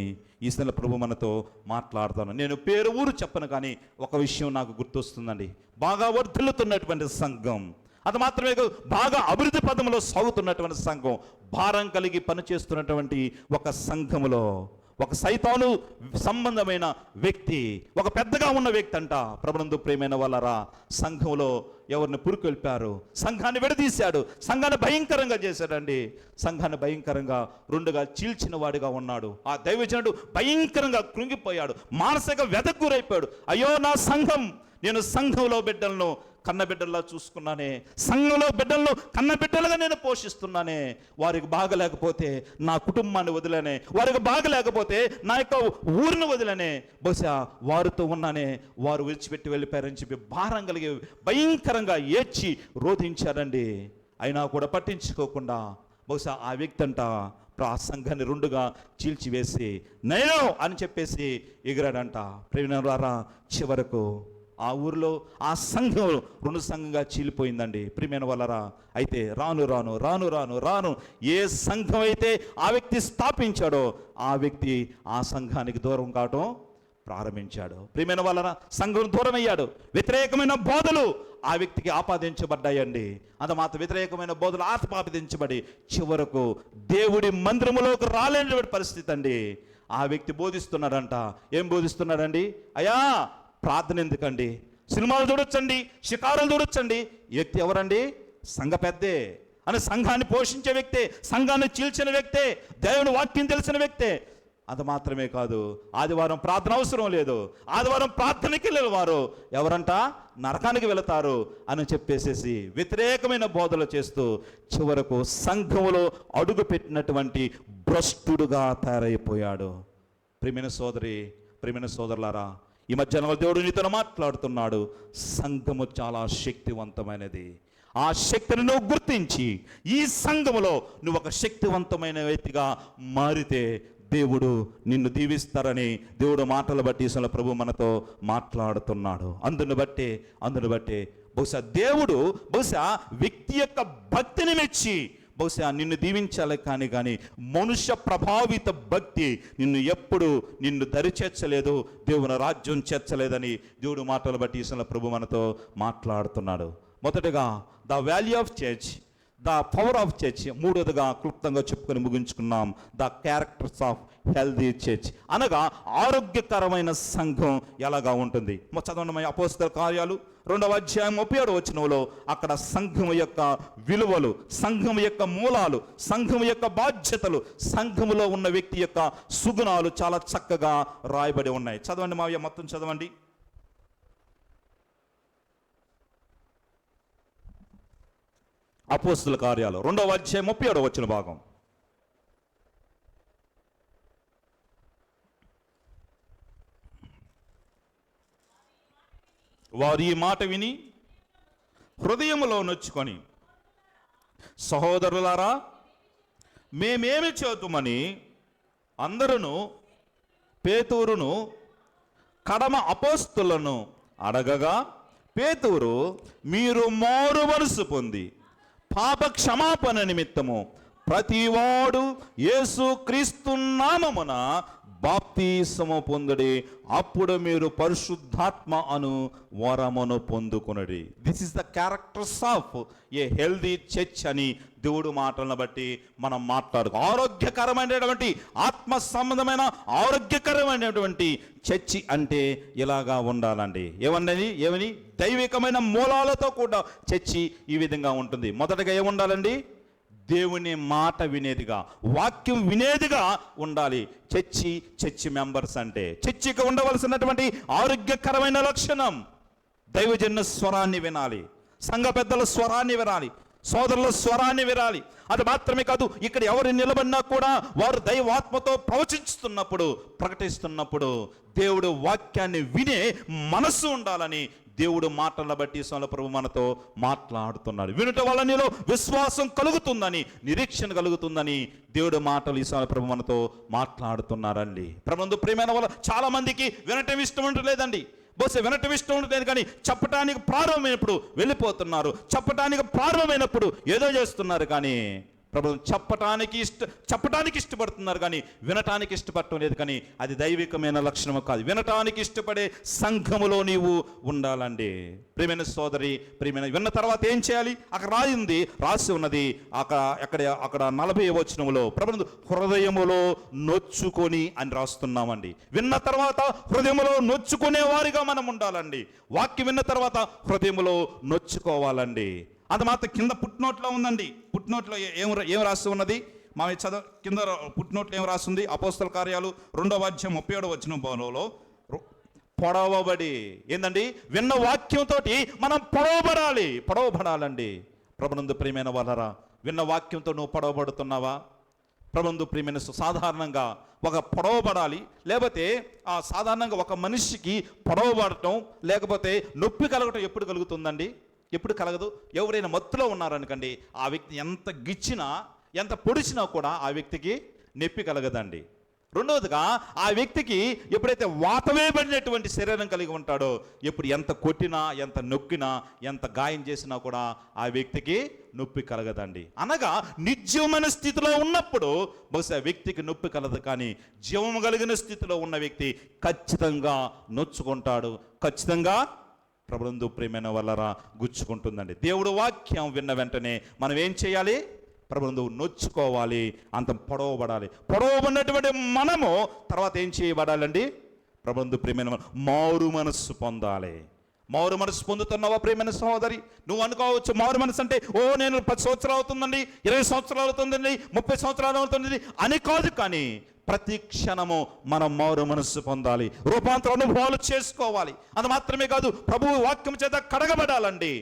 Speaker 1: ఈశ్వర ప్రభు మనతో మాట్లాడుతాను. నేను పేరు ఊరు చెప్పను, కానీ ఒక విషయం నాకు గుర్తొస్తుందండి. బాగా వర్ధిల్లుతున్నటువంటి సంఘం, అది మాత్రమే బాగా అభివృద్ధి పదంలో సాగుతున్నటువంటి సంఘం, భారం కలిగి పనిచేస్తున్నటువంటి ఒక సంఘములో ఒక సైతాను సంబంధమైన వ్యక్తి, ఒక పెద్దగా ఉన్న వ్యక్తి అంట ప్రభునందు ప్రియమైన వాళ్ళరా, సంఘంలో ఎవరిని పురుకొల్పారు, సంఘాన్ని విడదీశాడు, సంఘాన్ని భయంకరంగా చేశాడండి. సంఘాన్ని భయంకరంగా రెండుగా చీల్చిన వాడిగా ఉన్నాడు. ఆ దైవజనుడు భయంకరంగా కృంగిపోయాడు, మానసిక వ్యధకు గురైపోయాడు. అయ్యో నా సంఘం, నేను సంఘంలో బిడ్డలను కన్నబిడ్డల్లా చూసుకున్నానే, సంఘంలో బిడ్డలను కన్నబిడ్డలుగా నేను పోషిస్తున్నానే, వారికి బాగలేకపోతే నా కుటుంబాన్ని వదిలేనే, వారికి బాగలేకపోతే నా యొక్క ఊరిని వదిలేనే, బహుశా వారితో ఉన్నానే, వారు విడిచిపెట్టి వెళ్ళిపోయారని చెప్పి భారం కలిగి భయంకరంగా ఏడ్చి రోధించారండి. అయినా కూడా పట్టించుకోకుండా బహుశా ఆ వ్యక్తి అంట ఆ సంఘాన్ని రెండుగా చీల్చివేసి నేను అని చెప్పేసి ఎగిరాడంట. ప్రేమినారా, చివరకు ఆ ఊరిలో ఆ సంఘం రెండు సంఘంగా చీలిపోయిందండి. ప్రియమైన వాళ్ళరా, అయితే రాను రాను రాను రాను రాను ఏ సంఘం అయితే ఆ వ్యక్తి స్థాపించాడో ఆ వ్యక్తి ఆ సంఘానికి దూరం కావటం ప్రారంభించాడు. ప్రియమైన వాళ్ళరా, సంఘం దూరం అయ్యాడు. వ్యతిరేకమైన బోధలు ఆ వ్యక్తికి ఆపాదించబడ్డాయండి. అంత మాత్రం వ్యతిరేకమైన బోధలు ఆపాదించబడి చివరకు దేవుడి మందిరములోకి రాలేనటువంటి పరిస్థితి అండి. ఆ వ్యక్తి బోధిస్తున్నాడంట. ఏం బోధిస్తున్నాడండి? అయ్యా, ప్రార్థన ఎందుకండి? సినిమాలు చూడొచ్చండి, షికారులు చూడొచ్చండి. ఈ వ్యక్తి ఎవరండి? సంఘ పెద్దే అని సంఘాన్ని పోషించే వ్యక్తే, సంఘాన్ని చీల్చిన వ్యక్తే, దేవుని వాక్యం తెలిసిన వ్యక్తే. అది మాత్రమే కాదు, ఆదివారం ప్రార్థన అవసరం లేదు, ఆదివారం ప్రార్థనకి వెళ్ళే వారు ఎవరంట? నరకానికి వెళతారు అని చెప్పేసేసి వ్యతిరేకమైన బోధలు చేస్తూ చివరకు సంఘములో అడుగు పెట్టినటువంటి భ్రష్టుడుగా తయారైపోయాడు. ప్రియమైన సోదరి, ప్రియమైన సోదరులారా, ఈ మధ్యాహ్నం దేవుడు నీతో మాట్లాడుతున్నాడు. సంఘము చాలా శక్తివంతమైనది. ఆ శక్తిని నువ్వు గుర్తించి ఈ సంఘములో నువ్వు ఒక శక్తివంతమైన వ్యక్తిగా మారితే దేవుడు నిన్ను దీవిస్తారని దేవుడు మాటలు బట్టి ప్రభు మనతో మాట్లాడుతున్నాడు. అందును బట్టి బహుశా దేవుడు వ్యక్తి యొక్క భక్తిని మెచ్చి బహుశా నిన్ను దీవించాలి. కానీ మనుష్య ప్రభావిత భక్తి నిన్ను దరి చేర్చలేదు, దేవుని రాజ్యం చేర్చలేదని దేవుడు మాటలు బట్టి ప్రభు మనతో మాట్లాడుతున్నాడు. మొదటగా the value of church, the power of church. మూడోదిగా క్లుప్తంగా చెప్పుకొని ముగించుకున్నాం, the characters of healthy church, అనగా ఆరోగ్యకరమైన సంఘం ఎలాగా ఉంటుంది. చదవండి అపోస్తల కార్యాలు 2వ అధ్యాయం 37వ వచనంలో అక్కడ సంఘం యొక్క విలువలు, సంఘం యొక్క మూలాలు, సంఘం యొక్క బాధ్యతలు, సంఘములో ఉన్న వ్యక్తి యొక్క సుగుణాలు చాలా చక్కగా రాయబడి ఉన్నాయి. చదవండి మావయ్య, మొత్తం చదవండి. అపోస్తల కార్యాలు 2వ అధ్యాయం 37వ వచన భాగం. వారు ఈ మాట విని హృదయములో నొచ్చుకొని, సహోదరులారా, మేమేమి చేతుమని అందరూ పేతురును కడమ అపోస్తులను అడగగా, పేతురు, మీరు మారు మనసు పొంది పాప క్షమాపణ నిమిత్తము ప్రతివాడు యేసు క్రీస్తు నామమున బాప్తిసము పొందుడి, అప్పుడు మీరు పరిశుద్ధాత్మ అను వరమును పొందుకొనుడి. This is the characters of a healthy church అని దేవుడు మాటలను బట్టి మనం ఆరోగ్యకరమైనటువంటి ఆత్మ సంబంధమైన ఆరోగ్యకరమైనటువంటి చర్చి అంటే ఇలాగా ఉండాలండి. ఏమని దైవికమైన మూలాలతో కూడా చర్చి ఈ విధంగా ఉంటుంది. మొదటగా ఏముండాలండి? దేవుని మాట వినేదిగా, వాక్యం వినేదిగా ఉండాలి చర్చి మెంబర్స్ అంటే. చర్చికి ఉండవలసినటువంటి ఆరోగ్యకరమైన లక్షణం దైవజన స్వరాన్ని వినాలి, సంఘ పెద్దల స్వరాన్ని వినాలి, సోదరుల స్వరాన్ని వినాలి. అది మాత్రమే కాదు, ఇక్కడ ఎవరు నిలబడినా కూడా వారు దైవాత్మతో ప్రకటిస్తున్నప్పుడు దేవుడు వాక్యాన్ని వినే మనస్సు ఉండాలని దేవుడు మాటలను బట్టి ప్రభు మనతో మాట్లాడుతున్నాడు. వినుట వల్ల నీలో విశ్వాసం కలుగుతుందని, నిరీక్షణ కలుగుతుందని దేవుడు మాటలు ప్రభు మనతో మాట్లాడుతున్నారండి. ప్రభునందు ప్రియమైన వాళ్ళు చాలా మందికి వినటం ఇష్టం ఉండలేదండి. బహుశా వినటం ఇష్టం ఉండలేదు, కానీ చెప్పటానికి ప్రారంభమైనప్పుడు వెళ్ళిపోతున్నారు, చెప్పటానికి ప్రారంభమైనప్పుడు ఏదో చేస్తున్నారు. కానీ ప్రభు చెప్పటానికి ఇష్టపడుతున్నారు, కానీ వినటానికి ఇష్టపడటం లేదు. కానీ అది దైవికమైన లక్షణము కాదు. వినటానికి ఇష్టపడే సంఘములో నీవు ఉండాలండి. ప్రియమైన సోదరి, ప్రియమైన, విన్న తర్వాత ఏం చేయాలి? అక్కడ రాసి ఉన్నది అక్కడ 40వ వచనములో ప్రభువు హృదయములో నొచ్చుకొని అని రాస్తున్నామండి. విన్న తర్వాత హృదయములో నొచ్చుకునే వారిగా మనం ఉండాలండి. వాక్యం విన్న తర్వాత హృదయములో నొచ్చుకోవాలండి. అది మాత్రం కింద పుట్నోట్లో ఉందండి. పుట్నోట్లో ఏం రాసి ఉన్నది? మా కింద పుట్నోట్లో ఏం రాస్తుంది? అపోస్తల కార్యాలు 2వ అధ్యాయం 37వ వచనంలో పొడవబడి, ఏందండి? విన్న వాక్యంతో మనం పొడవబడాలండి. ప్రభునందు ప్రియమైన వాళ్ళరా, విన్న వాక్యంతో నువ్వు పొడవబడుతున్నావా? ప్రభునందు ప్రియమైన, సాధారణంగా ఒక పొడవబడాలి, లేకపోతే సాధారణంగా ఒక మనిషికి పొడవబడటం లేకపోతే నొప్పి కలగటం ఎప్పుడు కలుగుతుందండి? ఎప్పుడు కలగదు. ఎవరైనా మత్తులో ఉన్నారనుకోండి, ఆ వ్యక్తి ఎంత గిచ్చినా ఎంత పొడిచినా కూడా ఆ వ్యక్తికి నొప్పి కలగదండి. రెండవదిగా ఆ వ్యక్తికి ఎప్పుడైతే వాతవేయబడినటువంటి శరీరం కలిగి ఉంటాడో, ఎప్పుడు ఎంత కొట్టినా, ఎంత నొక్కినా, ఎంత గాయం చేసినా కూడా ఆ వ్యక్తికి నొప్పి కలగదండి. అనగా నిర్జీవమైన స్థితిలో ఉన్నప్పుడు బహుశా వ్యక్తికి నొప్పి కలదు, కానీ జీవము కలిగిన స్థితిలో ఉన్న వ్యక్తి ఖచ్చితంగా నొచ్చుకుంటాడు, ఖచ్చితంగా ప్రభునందు ప్రియమైన వల్లరా గుచ్చుకుంటుందండి. దేవుడు వాక్యం విన్న వెంటనే మనం ఏం చేయాలి? ప్రభునందు నొచ్చుకోవాలి, అంత పొడవబడాలి. పొడవబడినటువంటి మనము తర్వాత ఏం చేయబడాలండి? ప్రభునందు ప్రియమైన మారు మనస్సు పొందాలి. మారు మనసు పొందుతున్నావా ప్రియమైన సహోదరి? నువ్వు అనుకోవచ్చు మారు మనసు అంటే నేను 10 సంవత్సరాలు అవుతుందండి, 20 సంవత్సరాలు అవుతుందండి, 30 సంవత్సరాలు అవుతుంది అని కాదు. కానీ ప్రతి క్షణము మనం మారు మనస్సు పొందాలి, రూపాంతర అనుభవాలు చేసుకోవాలి. అది మాత్రమే కాదు, ప్రభువు వాక్యం చేత కడగబడాలండి.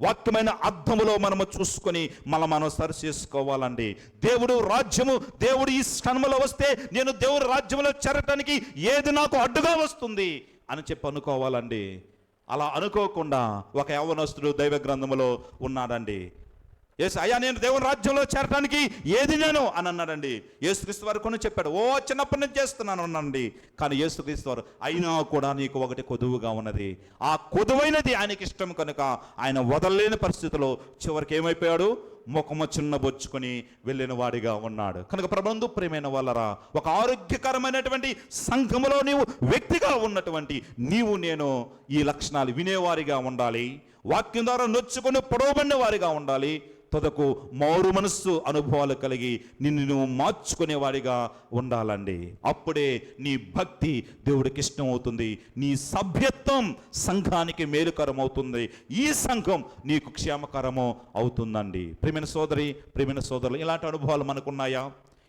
Speaker 1: వాక్యమైన అర్థములో మనము చూసుకొని మనం సరి చేసుకోవాలండి. దేవుడు రాజ్యము, దేవుడు ఈ క్షణములో వస్తే నేను దేవుడి రాజ్యములో చేరటానికి ఏది నాకు అడ్డుగా వస్తుంది అని చెప్పి అనుకోవాలండి. అలా అనుకోకుండా ఒక యవ్వనస్తుడు దైవ గ్రంథములో ఉన్నాడండి. అయ్యా నేను దేవుని రాజ్యంలో చేరడానికి ఏది నేను అని అన్నాడండి. యేసుక్రీస్తు వారు కొన్ని చెప్పాడు, చిన్నప్పటి నుంచి చేస్తున్నాను అన్నానండి. కానీ యేసుక్రీస్తు వారు అయినా కూడా నీకు ఒకటి కొదువుగా ఉన్నది. ఆ కొదువైనది ఆయనకి ఇష్టం కనుక ఆయన వదలలేని పరిస్థితిలో చివరికి ఏమైపోయాడు? ముఖము చిన్నబొచ్చుకొని వెళ్ళిన వాడిగా ఉన్నాడు. కనుక ప్రభునందు ప్రియమైన వాళ్ళరా, ఒక ఆరోగ్యకరమైనటువంటి సంఘములో నీవు వ్యక్తిగా ఉన్నటువంటి నీవు నేను ఈ లక్షణాలు వినేవారిగా ఉండాలి. వాక్యం ద్వారా నొచ్చుకొని పొడవబడిన వారిగా ఉండాలి. తుదకు మారు మనస్సు అనుభవాలు కలిగి నిన్ను నువ్వు మార్చుకునేవాడిగా ఉండాలండి. అప్పుడే నీ భక్తి దేవుడికి ఇష్టం అవుతుంది, నీ సభ్యత్వం సంఘానికి మేలుకరం అవుతుంది, ఈ సంఘం నీకు క్షేమకరము అవుతుందండి. ప్రియమైన సోదరి, ప్రియమైన సోదరులు, ఇలాంటి అనుభవాలు మనకున్నాయా?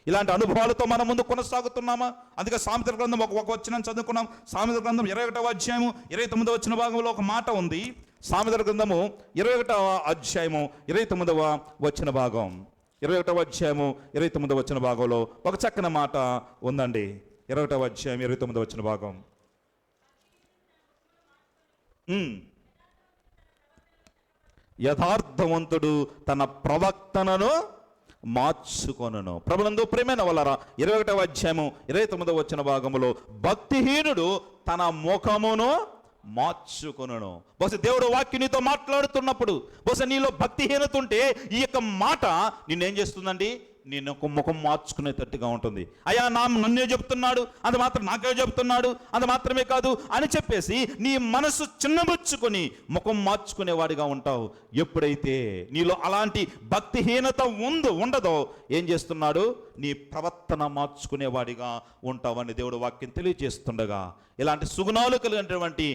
Speaker 1: ఇలాంటి అనుభవాలతో మనం ముందు కొనసాగుతున్నామా? అందుకే సామెతల గ్రంథం ఒక వచనం చదువుకున్నాం. సామెతల గ్రంథం 21వ అధ్యాయము 29వ వచన భాగంలో ఒక మాట ఉంది. సామెతల గ్రంథము 21వ అధ్యాయము 29వ వచన భాగం, 21వ అధ్యాయము 29వ వచన భాగంలో ఒక చక్కని మాట ఉందండి. 21వ అధ్యాయం 29వ వచన భాగం. యథార్థవంతుడు తన ప్రవక్తనను మార్చుకొనును. ప్రభునందు ప్రియమైన వాళ్ళరా, 21వ అధ్యాయము 29వ వచన భాగములో భక్తిహీనుడు తన ముఖమును మార్చుకొనును. బహుశా దేవుడు వాక్యం నీతో మాట్లాడుతున్నప్పుడు బహుశా నీలో భక్తిహీనత ఉంటే ఈ యొక్క మాట నిన్నేం చేస్తుందండి? నేను ఒక ముఖం మార్చుకునేటట్టుగా ఉంటుంది. అయ్యా నన్నే చెప్తున్నాడు, అది మాత్రం నాకే చెప్తున్నాడు, అది మాత్రమే కాదు అని చెప్పేసి నీ మనసు చిన్నబుచ్చుకొని ముఖం మార్చుకునేవాడిగా ఉంటావు. ఎప్పుడైతే నీలో అలాంటి భక్తిహీనత ఉండదో ఏం చేస్తున్నాడు? నీ ప్రవర్తన మార్చుకునేవాడిగా ఉంటావని దేవుడు వాక్యం తెలియజేస్తుండగా, ఇలాంటి సుగుణాలు కలిగినటువంటి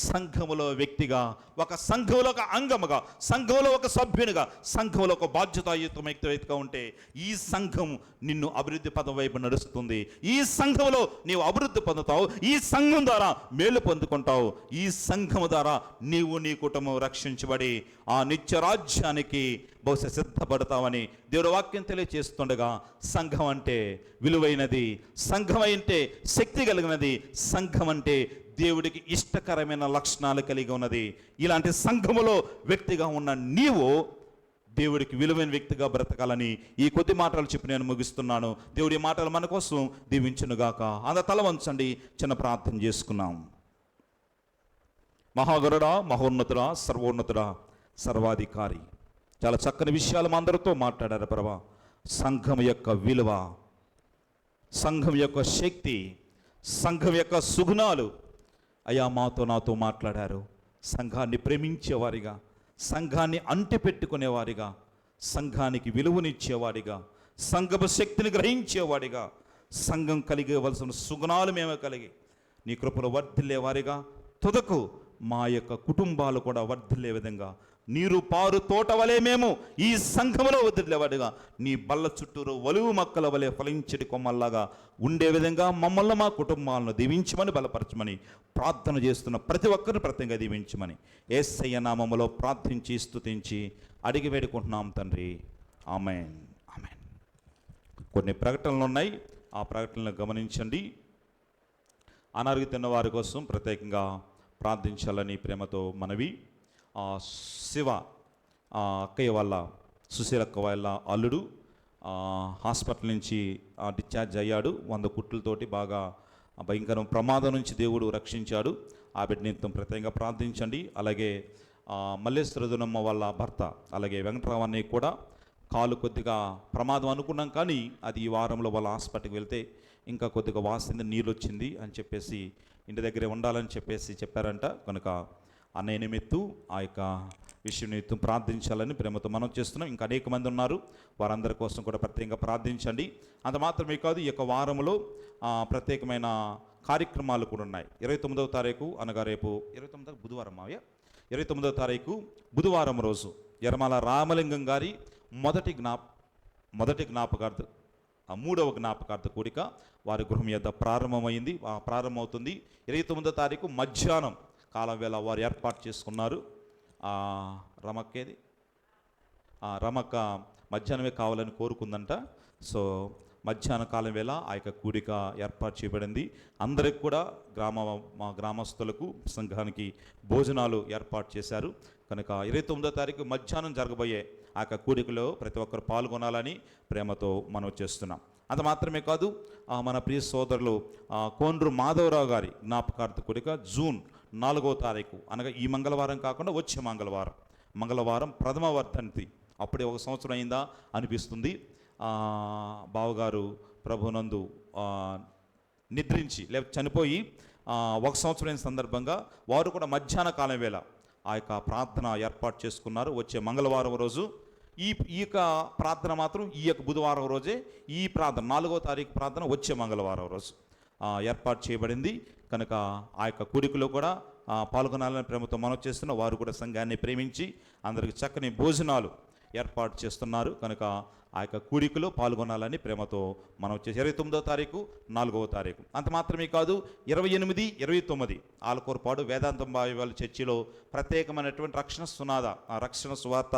Speaker 1: సంఘములో వ్యక్తిగా, ఒక సంఘంలో ఒక అంగముగా, సంఘంలో ఒక సభ్యునిగా, సంఘంలో ఒక బాధ్యతాయుత వ్యక్తిగా ఉంటే ఈ సంఘం నిన్ను అభివృద్ధి పదం వైపు నడుస్తుంది. ఈ సంఘంలో నీవు అభివృద్ధి పొందుతావు, ఈ సంఘం ద్వారా మేలు పొందుకుంటావు, ఈ సంఘము ద్వారా నీవు నీ కుటుంబం రక్షించబడి ఆ నిత్య రాజ్యానికి బహుశా సిద్ధపడతావని దేవుడు వాక్యం తెలియజేస్తుండగా, సంఘం అంటే విలువైనది, సంఘం అంటే శక్తి కలిగినది, సంఘం అంటే దేవుడికి ఇష్టకరమైన లక్షణాలు కలిగి ఉన్నది. ఇలాంటి సంఘములో వ్యక్తిగా ఉన్న నీవు దేవుడికి విలువైన వ్యక్తిగా బ్రతకాలని ఈ కొద్ది మాటలు చెప్పి నేను ముగిస్తున్నాను. దేవుడి మాటలు మన కోసం దీవించునుగాక. అంత తల వంచండి, చిన్న ప్రార్థన చేసుకున్నాం. మహాగరుడా, మహోన్నతుడా, సర్వోన్నతుడా, సర్వాధికారి, చాలా చక్కని విషయాలు మా అందరితో మాట్లాడారు ప్రభా. సంఘం యొక్క విలువ, సంఘం యొక్క శక్తి, సంఘం యొక్క సుగుణాలు అయ్యా నాతో మాట్లాడారు. సంఘాన్ని ప్రేమించేవారిగా, సంఘాన్ని అంటిపెట్టుకునేవారిగా, సంఘానికి విలువనిచ్చేవాడిగా, సంఘపు శక్తిని గ్రహించేవాడిగా, సంఘం కలిగవలసిన సుగుణాలు మేము కలిగి నీ కృపలో వర్ధిల్లేవారిగా, తుదకు మా యొక్క కుటుంబాలు కూడా వర్ధిల్లే విధంగా నీరు పారు తోట వలె మేము ఈ సంఘములో వదిలేవాడిగా, నీ బల్ల చుట్టూరు వలువు మొక్కల వలె ఫలించడి కొమ్మల్లాగా ఉండే విధంగా మమ్మల్ని, మా కుటుంబాలను దీవించమని, బలపరచమని ప్రార్థన చేస్తున్న ప్రతి ఒక్కరిని ప్రత్యేకంగా దీవించమని యేసయ్య నామములో ప్రార్థించి స్తుతించి అడిగి వేడుకుంటున్నాం తండ్రి. ఆమేన్, ఆమేన్. కొన్ని ప్రకటనలు ఉన్నాయి, ఆ ప్రకటనలు గమనించండి. అనారోగ్య తిన్న వారి కోసం ప్రత్యేకంగా ప్రార్థించాలని ప్రేమతో మనవి. శివ అక్కయ్య వాళ్ళ, సుశీలక్క వాళ్ళ అల్లుడు హాస్పిటల్ నుంచి డిశ్చార్జ్ అయ్యాడు. 100 కుట్లతోటి బాగా భయంకర ప్రమాదం నుంచి దేవుడు రక్షించాడు. ఆ బిడ్డ నిమిత్తం ప్రత్యేకంగా ప్రార్థించండి. అలాగే మల్లేశ్వరదునమ్మ వాళ్ళ భర్త అలాగే వెంకటరావు అన్నయ్య కూడా కాలు కొద్దిగా ప్రమాదం అనుకున్నాం, కానీ అది ఈ వారంలో వాళ్ళ హాస్పిటల్కి వెళ్తే ఇంకా కొద్దిగా వాసింది, నీళ్ళు వచ్చింది అని చెప్పేసి ఇంటి దగ్గరే ఉండాలని చెప్పారంట. కనుక అన్నయ్య నిమిత్తు ఆ యొక్క విషయం నిమిత్తం ప్రార్థించాలని ప్రేమతో మనం చేస్తున్నాం. ఇంకా అనేక మంది ఉన్నారు, వారందరి కోసం కూడా ప్రత్యేకంగా ప్రార్థించండి. అంత మాత్రమే కాదు, ఈ యొక్క వారంలో ప్రత్యేకమైన కార్యక్రమాలు కూడా ఉన్నాయి. 29వ తారీఖు అనగా రేపు 29 బుధవారం మావయ్య 29వ తారీఖు బుధవారం రోజు యరమాల రామలింగం గారి మొదటి జ్ఞాపకార్థ 3వ జ్ఞాపకార్థ కూడిక వారి గృహం యొద్ద ప్రారంభమవుతుంది. 29వ తారీఖు మధ్యాహ్నం కాలం వేళ వారు ఏర్పాటు చేసుకున్నారు. రమక్క మధ్యాహ్నమే కావాలని కోరుకుందంట. సో మధ్యాహ్న కాలం వేళ ఆ యొక్క కూడిక ఏర్పాటు చేయబడింది. అందరికి కూడా మా గ్రామస్తులకు సంఘానికి భోజనాలు ఏర్పాటు చేశారు. కనుక 29వ తారీఖు మధ్యాహ్నం జరగబోయే ఆ యొక్క కూడికలో ప్రతి ఒక్కరు పాల్గొనాలని ప్రేమతో మనం చేస్తున్నాం. అంత మాత్రమే కాదు, మన ప్రియ సోదరులు కోండ్రు మాధవరావు గారి జ్ఞాపకార్థ కూడిక జూన్ 4వ తారీఖు అనగా ఈ మంగళవారం కాకుండా వచ్చే మంగళవారం ప్రథమ వర్ధంతి. అప్పుడే 1 సంవత్సరం అయిందా అనిపిస్తుంది. బావగారు ప్రభునందు నిద్రించి చనిపోయి 1 సంవత్సరం అయిన సందర్భంగా వారు కూడా మధ్యాహ్న కాలం వేళ ఆ యొక్క ప్రార్థన ఏర్పాటు చేసుకున్నారు. వచ్చే మంగళవారం రోజు ఈ యొక్క ప్రార్థన మాత్రం ఈ యొక్క బుధవారం రోజే ఈ ప్రార్థన 4వ తారీఖు ప్రార్థన వచ్చే మంగళవారం రోజు ఏర్పాటు చేయబడింది. కనుక ఆ యొక్క కూడికలో కూడా పాల్గొనాలని ప్రేమతో మనం చేస్తున్న వారు కూడా సంఘాన్ని ప్రేమించి అందరికి చక్కని భోజనాలు ఏర్పాటు చేస్తున్నారు. కనుక ఆ యొక్క కూడికలో పాల్గొనాలని ప్రేమతో మనం చేసి 29వ తారీఖు 4వ తారీఖు. అంత మాత్రమే కాదు, 28, 29 ఆలకూరపాడు వేదాంతం బావివాళ్ళ చర్చిలో ప్రత్యేకమైనటువంటి రక్షణ సువార్త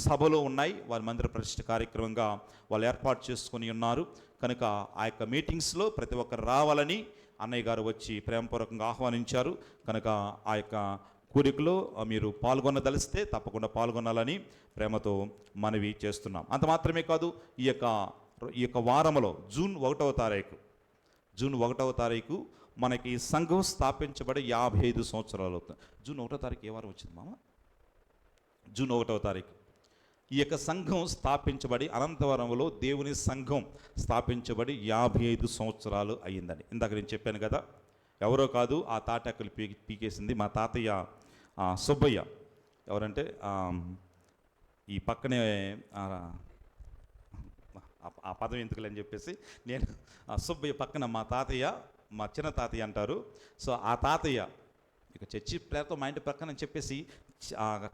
Speaker 1: సభలు ఉన్నాయి. వారి మందిర ప్రతిష్ఠ కార్యక్రమంగా వాళ్ళు ఏర్పాటు చేసుకుని ఉన్నారు. కనుక ఆ యొక్క మీటింగ్స్లో ప్రతి ఒక్కరు రావాలని అన్నయ్య గారు వచ్చి ప్రేమపూర్వకంగా ఆహ్వానించారు. కనుక ఆ యొక్క కూడికలో మీరు పాల్గొనదలిస్తే తప్పకుండా పాల్గొనాలని ప్రేమతో మనవి చేస్తున్నాం. అంత మాత్రమే కాదు, ఈ యొక్క వారంలో జూన్ 1వ తారీఖు మనకి సంఘం స్థాపించబడి 55 సంవత్సరాలు అవుతుంది. జూన్ 1వ తారీఖు ఏ వారం వచ్చింది మామ? జూన్ 1వ తారీఖు ఈ యొక్క సంఘం స్థాపించబడి, అనంతవరంలో దేవుని సంఘం స్థాపించబడి 55 సంవత్సరాలు అయ్యిందని ఇందాక నేను చెప్పాను కదా. ఎవరో కాదు, ఆ తాటాకులు పీకేసింది మా తాతయ్య సుబ్బయ్య. ఎవరంటే ఈ పక్కనే ఆ పదం ఎందుకులని చెప్పేసి నేను సుబ్బయ్య పక్కన మా తాతయ్య, మా చిన్న తాతయ్య అంటారు. సో ఆ తాతయ్య ఇక చర్చి ప్రేరతో మా ఇంటి పక్కన చెప్పేసి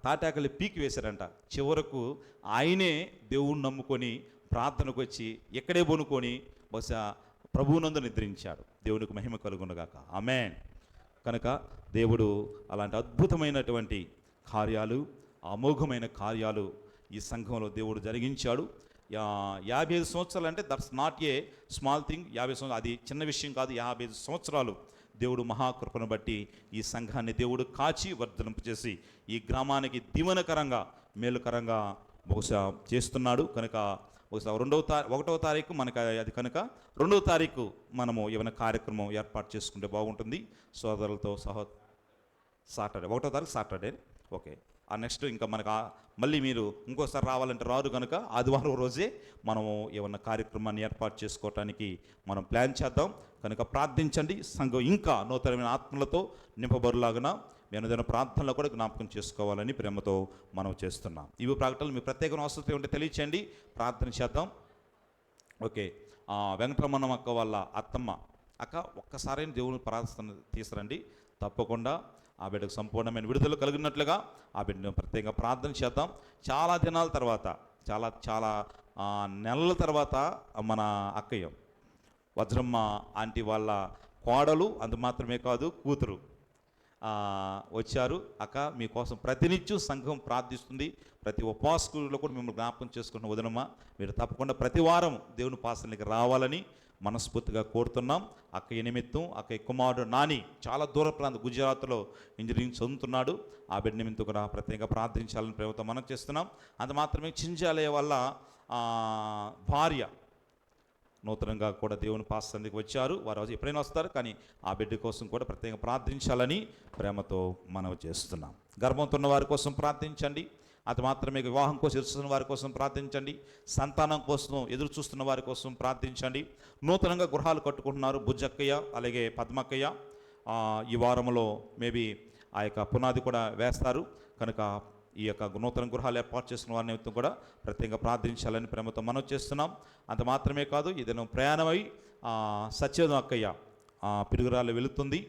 Speaker 1: తాటాకులు పీకి వేశారంట. చివరకు ఆయనే దేవుణ్ణి నమ్ముకొని ప్రార్థనకు వచ్చి ఎక్కడే బొనుకొని బహుశా ప్రభువునందు నిద్రించాడు. దేవునికి మహిమ కలుగునుగాక, ఆమేన్. కనుక దేవుడు అలాంటి అద్భుతమైనటువంటి కార్యాలు, అమోఘమైన కార్యాలు ఈ సంఘంలో దేవుడు జరిగించాడు. 55 సంవత్సరాలు అంటే that's not a small thing. 50 సంవత్సరాలు అది చిన్న విషయం కాదు. 55 సంవత్సరాలు దేవుడు మహాకృపను బట్టి ఈ సంఘాన్ని దేవుడు కాచి వర్ధలింపు చేసి ఈ గ్రామానికి దీవెనకరంగా మేలుకరంగా బహుశా చేస్తున్నాడు. కనుక బహుశా 1వ తారీఖు మనకు అది కనుక 2వ తారీఖు మనము ఏమైనా కార్యక్రమం ఏర్పాటు చేసుకుంటే బాగుంటుంది సోదరులతో సాటర్డే 1వ తారీఖు సాటర్డే. ఓకే, ఆ నెక్స్ట్ ఇంకా మనకు మళ్ళీ మీరు ఇంకోసారి రావాలంటే రారు. కనుక ఆదివారం రోజే మనము ఏమన్నా కార్యక్రమాన్ని ఏర్పాటు చేసుకోవటానికి మనం ప్లాన్ చేద్దాం. కనుక ప్రార్థించండి. సంఘం ఇంకా నూతనమైన ఆత్మలతో నింపబరులాగున ఏదైనా ప్రార్థనలో కూడా జ్ఞాపకం చేసుకోవాలని ప్రేమతో మనం చేస్తున్నాం. ఇవి ప్రకటనలు మీ ప్రత్యేక అవసరం ఉంటే తెలియచేయండి, ప్రార్థన చేద్దాం. ఓకే, వెంకటరమణ అక్క వాళ్ళ అత్తమ్మ అక్క ఒక్కసారి దేవుని ప్రార్థన తీసుకురండి. తప్పకుండా ఆ బిడ్డకు సంపూర్ణమైన విడుదల కలిగినట్లుగా ఆ బిడ్డను ప్రత్యేకంగా ప్రార్థన చేద్దాం. చాలా దినాల తర్వాత, చాలా నెలల తర్వాత మన అక్కయ్య వజ్రమ్మ ఆంటీ వాళ్ళ కోడలు, అంత మాత్రమే కాదు కూతురు వచ్చారు. అక్క మీకోసం ప్రతినిత్యం సంఘం ప్రార్థిస్తుంది. ప్రతి ఉపవాసకుల్లో కూడా మిమ్మల్ని జ్ఞాపకం చేసుకున్న వదనమ్మ, మీరు తప్పకుండా ప్రతి వారం దేవుని పాసనకి రావాలని మనస్ఫూర్తిగా కోరుతున్నాం. అక్కయ్య నిమిత్తం అక్కయ్య కుమారుడు నాని చాలా దూర ప్రాంతం గుజరాత్లో ఇంజనీరింగ్ చదువుతున్నాడు. ఆ బిడ్డ నిమిత్తం కూడా ప్రత్యేకంగా ప్రార్థించాలని ప్రేమతో మనం చేస్తున్నాం. అంత మాత్రమే చింజాలయ వల్ల భార్య నూతనంగా కూడా దేవుని పాసందికి వచ్చారు. వారు ఎప్పుడైనా వస్తారు, కానీ ఆ బిడ్డ కోసం కూడా ప్రత్యేకంగా ప్రార్థించాలని ప్రేమతో మనవి చేస్తున్నాం. గర్భంతో ఉన్న వారి కోసం ప్రార్థించండి. అది మాత్రమే వివాహం కోసం ఎదురు చూస్తున్న వారి కోసం ప్రార్థించండి. సంతానం కోసం ఎదురు చూస్తున్న వారి కోసం ప్రార్థించండి. నూతనంగా గృహాలు కట్టుకుంటున్నారు బుజ్జక్కయ్య అలాగే పద్మక్కయ్య. ఈ వారంలో మేబీ ఆ యొక్క పునాది కూడా వేస్తారు కనుక ఈ యొక్క నూతన గృహాలు ఏర్పాటు చేసిన వారి నిమిత్తం కూడా ప్రత్యేకంగా ప్రార్థించాలని ప్రేమతో మనం చేస్తున్నాం. అంత మాత్రమే కాదు, ఇదేనో ప్రయాణమై సత్యవతం అక్కయ్య పిడుగురాళ్ళు వెళుతుంది.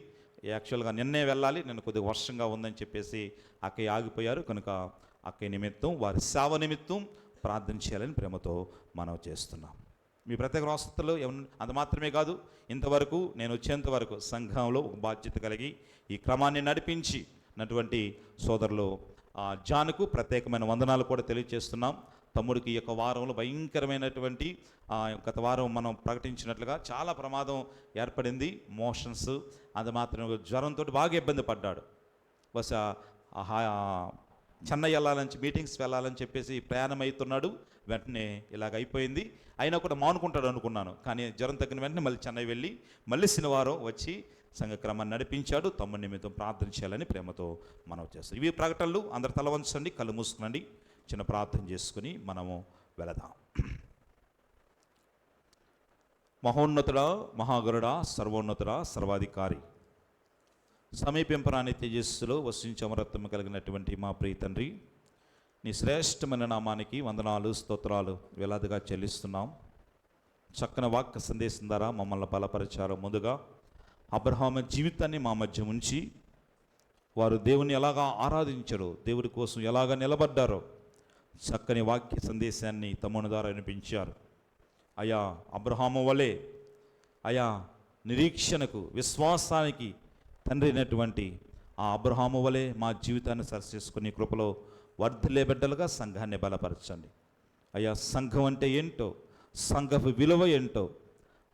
Speaker 1: యాక్చువల్గా నిన్నే వెళ్ళాలి, నిన్న కొద్దిగా వర్షంగా ఉందని చెప్పేసి అక్కయ్య ఆగిపోయారు కనుక అక్కయ్య నిమిత్తం వారి సేవ నిమిత్తం ప్రార్థన చేయాలని ప్రేమతో మనం చేస్తున్నాం. మీ ప్రత్యేక అవసరాలు అంత మాత్రమే కాదు, ఇంతవరకు నేను వచ్చేంత వరకు సంఘంలో ఒక బాధ్యత కలిగి ఈ క్రమాన్ని నడిపించినటువంటి సోదరులు జాన్కు ప్రత్యేకమైన వందనాలు కూడా తెలియజేస్తున్నాం. తమ్ముడికి ఈ యొక్క వారంలో భయంకరమైనటువంటి గత వారం మనం ప్రకటించినట్లుగా చాలా ప్రమాదం ఏర్పడింది. మోషన్స్ అది మాత్రం జ్వరంతో బాగా ఇబ్బంది పడ్డాడు. బహుశా చెన్నై వెళ్ళాలని మీటింగ్స్ వెళ్ళాలని చెప్పేసి ప్రయాణం అవుతున్నాడు. వెంటనే ఇలాగ అయిపోయింది. అయినా కూడా మానుకుంటాడు అనుకున్నాను, కానీ జ్వరం తగ్గిన వెంటనే మళ్ళీ చెన్నై వెళ్ళి మళ్ళీ శనివారం వచ్చి సంఘక్రమాన్ని నడిపించాడు. తమ్ముడి నిమిత్తం ప్రార్థన చేయాలని ప్రేమతో మనం చేస్తాం. ఇవి ప్రకటనలు. అందరు తల వంచండి, కళ్ళు మూసుకునండి, చిన్న ప్రార్థన చేసుకుని మనము వెళదాం. మహోన్నతుడా, మహాగరుడా, సర్వోన్నతుడా, సర్వాధికారి, సమీపింపరాని తేజస్సులో వసించి అమరత్వం కలిగినటువంటి మా ప్రియ తండ్రి, నీ శ్రేష్టమైన నామానికి వందనాలు స్తోత్రాలు వేలాదిగా చెల్లిస్తున్నాం. చక్కని వాక్య సందేశం ద్వారా మమ్మల్ని బలపరిచారు. ముందుగా అబ్రహాము జీవితాన్ని మా మధ్య ఉంచి వారు దేవుని ఎలాగా ఆరాధించారో, దేవుడి కోసం ఎలాగా నిలబడ్డారో చక్కని వాక్య సందేశాన్ని తమ్ముని ద్వారా వినిపించారు. అయా అబ్రహాము వలె అయా నిరీక్షణకు విశ్వాసానికి తండ్రి అయినటువంటి ఆ అబ్రహాము వలె మా జీవితాన్ని సరిచేసుకుని కృపలో వర్ధిల్లే బిడ్డలుగా సంఘాన్ని బలపరచండి. అయ్యా సంఘం అంటే ఏంటో, సంఘపు విలువ ఏంటో,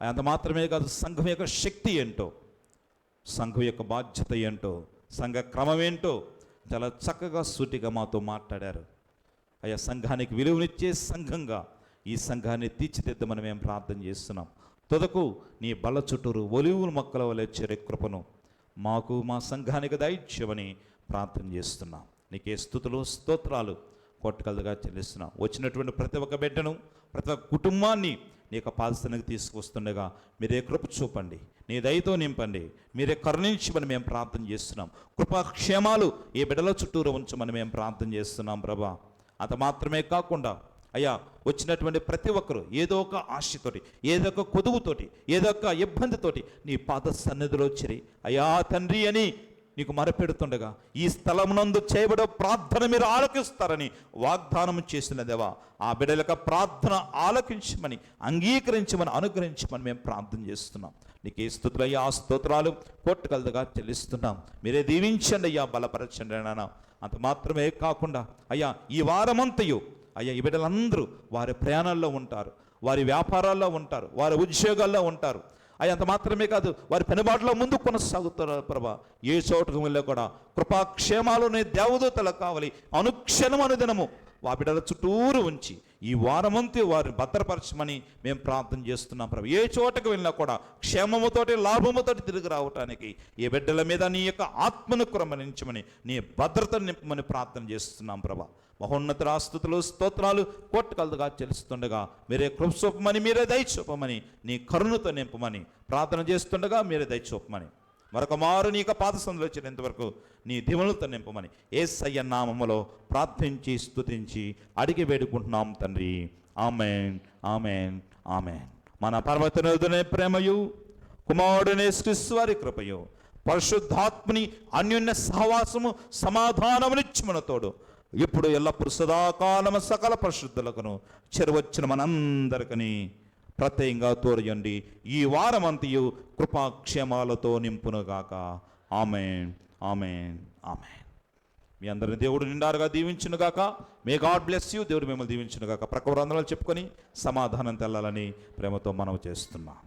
Speaker 1: అంత మాత్రమే కాదు సంఘం యొక్క శక్తి ఏంటో, సంఘం యొక్క బాధ్యత ఏంటో, సంఘ క్రమం ఏంటో చాలా చక్కగా సూటిగా మాతో మాట్లాడారు. అయ్యా సంఘానికి విలువనిచ్చే సంఘంగా ఈ సంఘాన్ని తీర్చిదిద్దమని మేము ప్రార్థన చేస్తున్నాం. తుదకు నీ బల్ల చుట్టూరు ఒలివుల మొక్కల వలె చెరే కృపను మాకు మా సంఘానికి దయచేయమని ప్రార్థన చేస్తున్నాం. నీకే స్తుతులు స్తోత్రాలు కొట్టకలుగా చెల్లిస్తున్నాం. వచ్చినటువంటి ప్రతి ఒక్క బిడ్డను, ప్రతి ఒక్క కుటుంబాన్ని నీ యొక్క పాదస్థానికి తీసుకొస్తుండగా మీరే కృప చూపండి, నీ దయతో నింపండి, మీరే కరుణించమని మేము ప్రార్థన చేస్తున్నాం. కృపాక్షేమాలు ఈ బిడ్డల చుట్టూరు ఉంచమని మేము ప్రార్థన చేస్తున్నాం ప్రభా. అంత మాత్రమే కాకుండా అయ్యా వచ్చినటువంటి ప్రతి ఒక్కరు ఏదో ఒక ఆశతోటి, ఏదో ఒక కొదువుతోటి, ఏదో ఒక ఇబ్బందితోటి నీ పాద సన్నిధిలో చేరి అయ్యా తండ్రి అని నీకు మరపెడుతుండగా ఈ స్థలమునందు చేయబడే ప్రార్థన మీరు ఆలకిస్తారని వాగ్దానం చేసిన దేవా, ఆ బిడ్డల ప్రార్థన ఆలకించమని, అంగీకరించమని, అనుగ్రహించమని మేము ప్రార్థన చేస్తున్నాం. నీకు ఏ స్తుతులయ్యా ఆ స్తోత్రాలు కొట్టుకలదుగా చెల్లిస్తున్నాం. మీరే దీవించండి అయ్యా, బలపరచండి నాన్న. అంత మాత్రమే కాకుండా అయ్యా ఈ వారమంతయు అయ్యా ఈ బిడ్డలందరూ వారి ప్రయాణాల్లో ఉంటారు, వారి వ్యాపారాల్లో ఉంటారు, వారి ఉద్యోగాల్లో ఉంటారు. అయ్యా అంత మాత్రమే కాదు వారి పనిబాటులో ముందు కొనసాగుతున్నారు ప్రభా. ఏ చోటుకు వెళ్ళా కూడా కృపాక్షేమాలునే దేవదూతలు కావాలి. అనుక్షణం అనుదినము ఆ బిడ్డల చుట్టూరు ఉంచి ఈ వారమంతా వారిని భద్రపరచమని మేము ప్రార్థన చేస్తున్నాం ప్రభా. ఏ చోటకు వెళ్ళినా కూడా క్షేమముతోటి లాభముతోటి తిరిగి రావటానికి ఈ బిడ్డల మీద నీ యొక్క ఆత్మను కురమరించమని, నీ భద్రతను నింపమని ప్రార్థన చేస్తున్నాం ప్రభా. మహోన్నత స్తుతులు స్తోత్రాలు కొట్టుకలదుగా చెల్లిస్తుండగా మీరే కృప చూపమని, మీరే దయ చూపమని, నీ కరుణతో నింపమని ప్రార్థన చేస్తుండగా మీరే దయ చూపమని, మరొక మారు నీ యొక్క పాదసంలో వచ్చేంతవరకు నీ దివనులతో నింపమని యేసయ్య నామములో ప్రార్థించి స్తుతించి అడిగి వేడుకుంటున్నాం తండ్రి. ఆమేన్, ఆమేన్, ఆమేన్. మన పరమతనుదునే ప్రేమయు కుమారుడనే యేసువారి కృపయు పరిశుద్ధాత్మని అన్యోన్య సహవాసము సమాధానమునిచ్చి మనతోడు ఇప్పుడు ఎల్లప్పుడు సదాకాలము సకల పరిశుద్ధులకును చెరవచ్చిన మనందరికీ ప్రత్యేకంగా తోరయండి. ఈ వారమంతయు కృపాక్షేమాలతో నింపునుగాక. ఆమేన్, ఆమేన్, ఆమేన్. మీ అందరిని దేవుడు నిండారుగా దీవించునుగాక. May God bless you. దేవుడు మిమ్మల్ని దీవించునుగాక. ప్రక్క వరందనాలు చెప్పుకొని సమాధానం తెల్లాలని ప్రేమతో మనవి చేస్తున్నాం.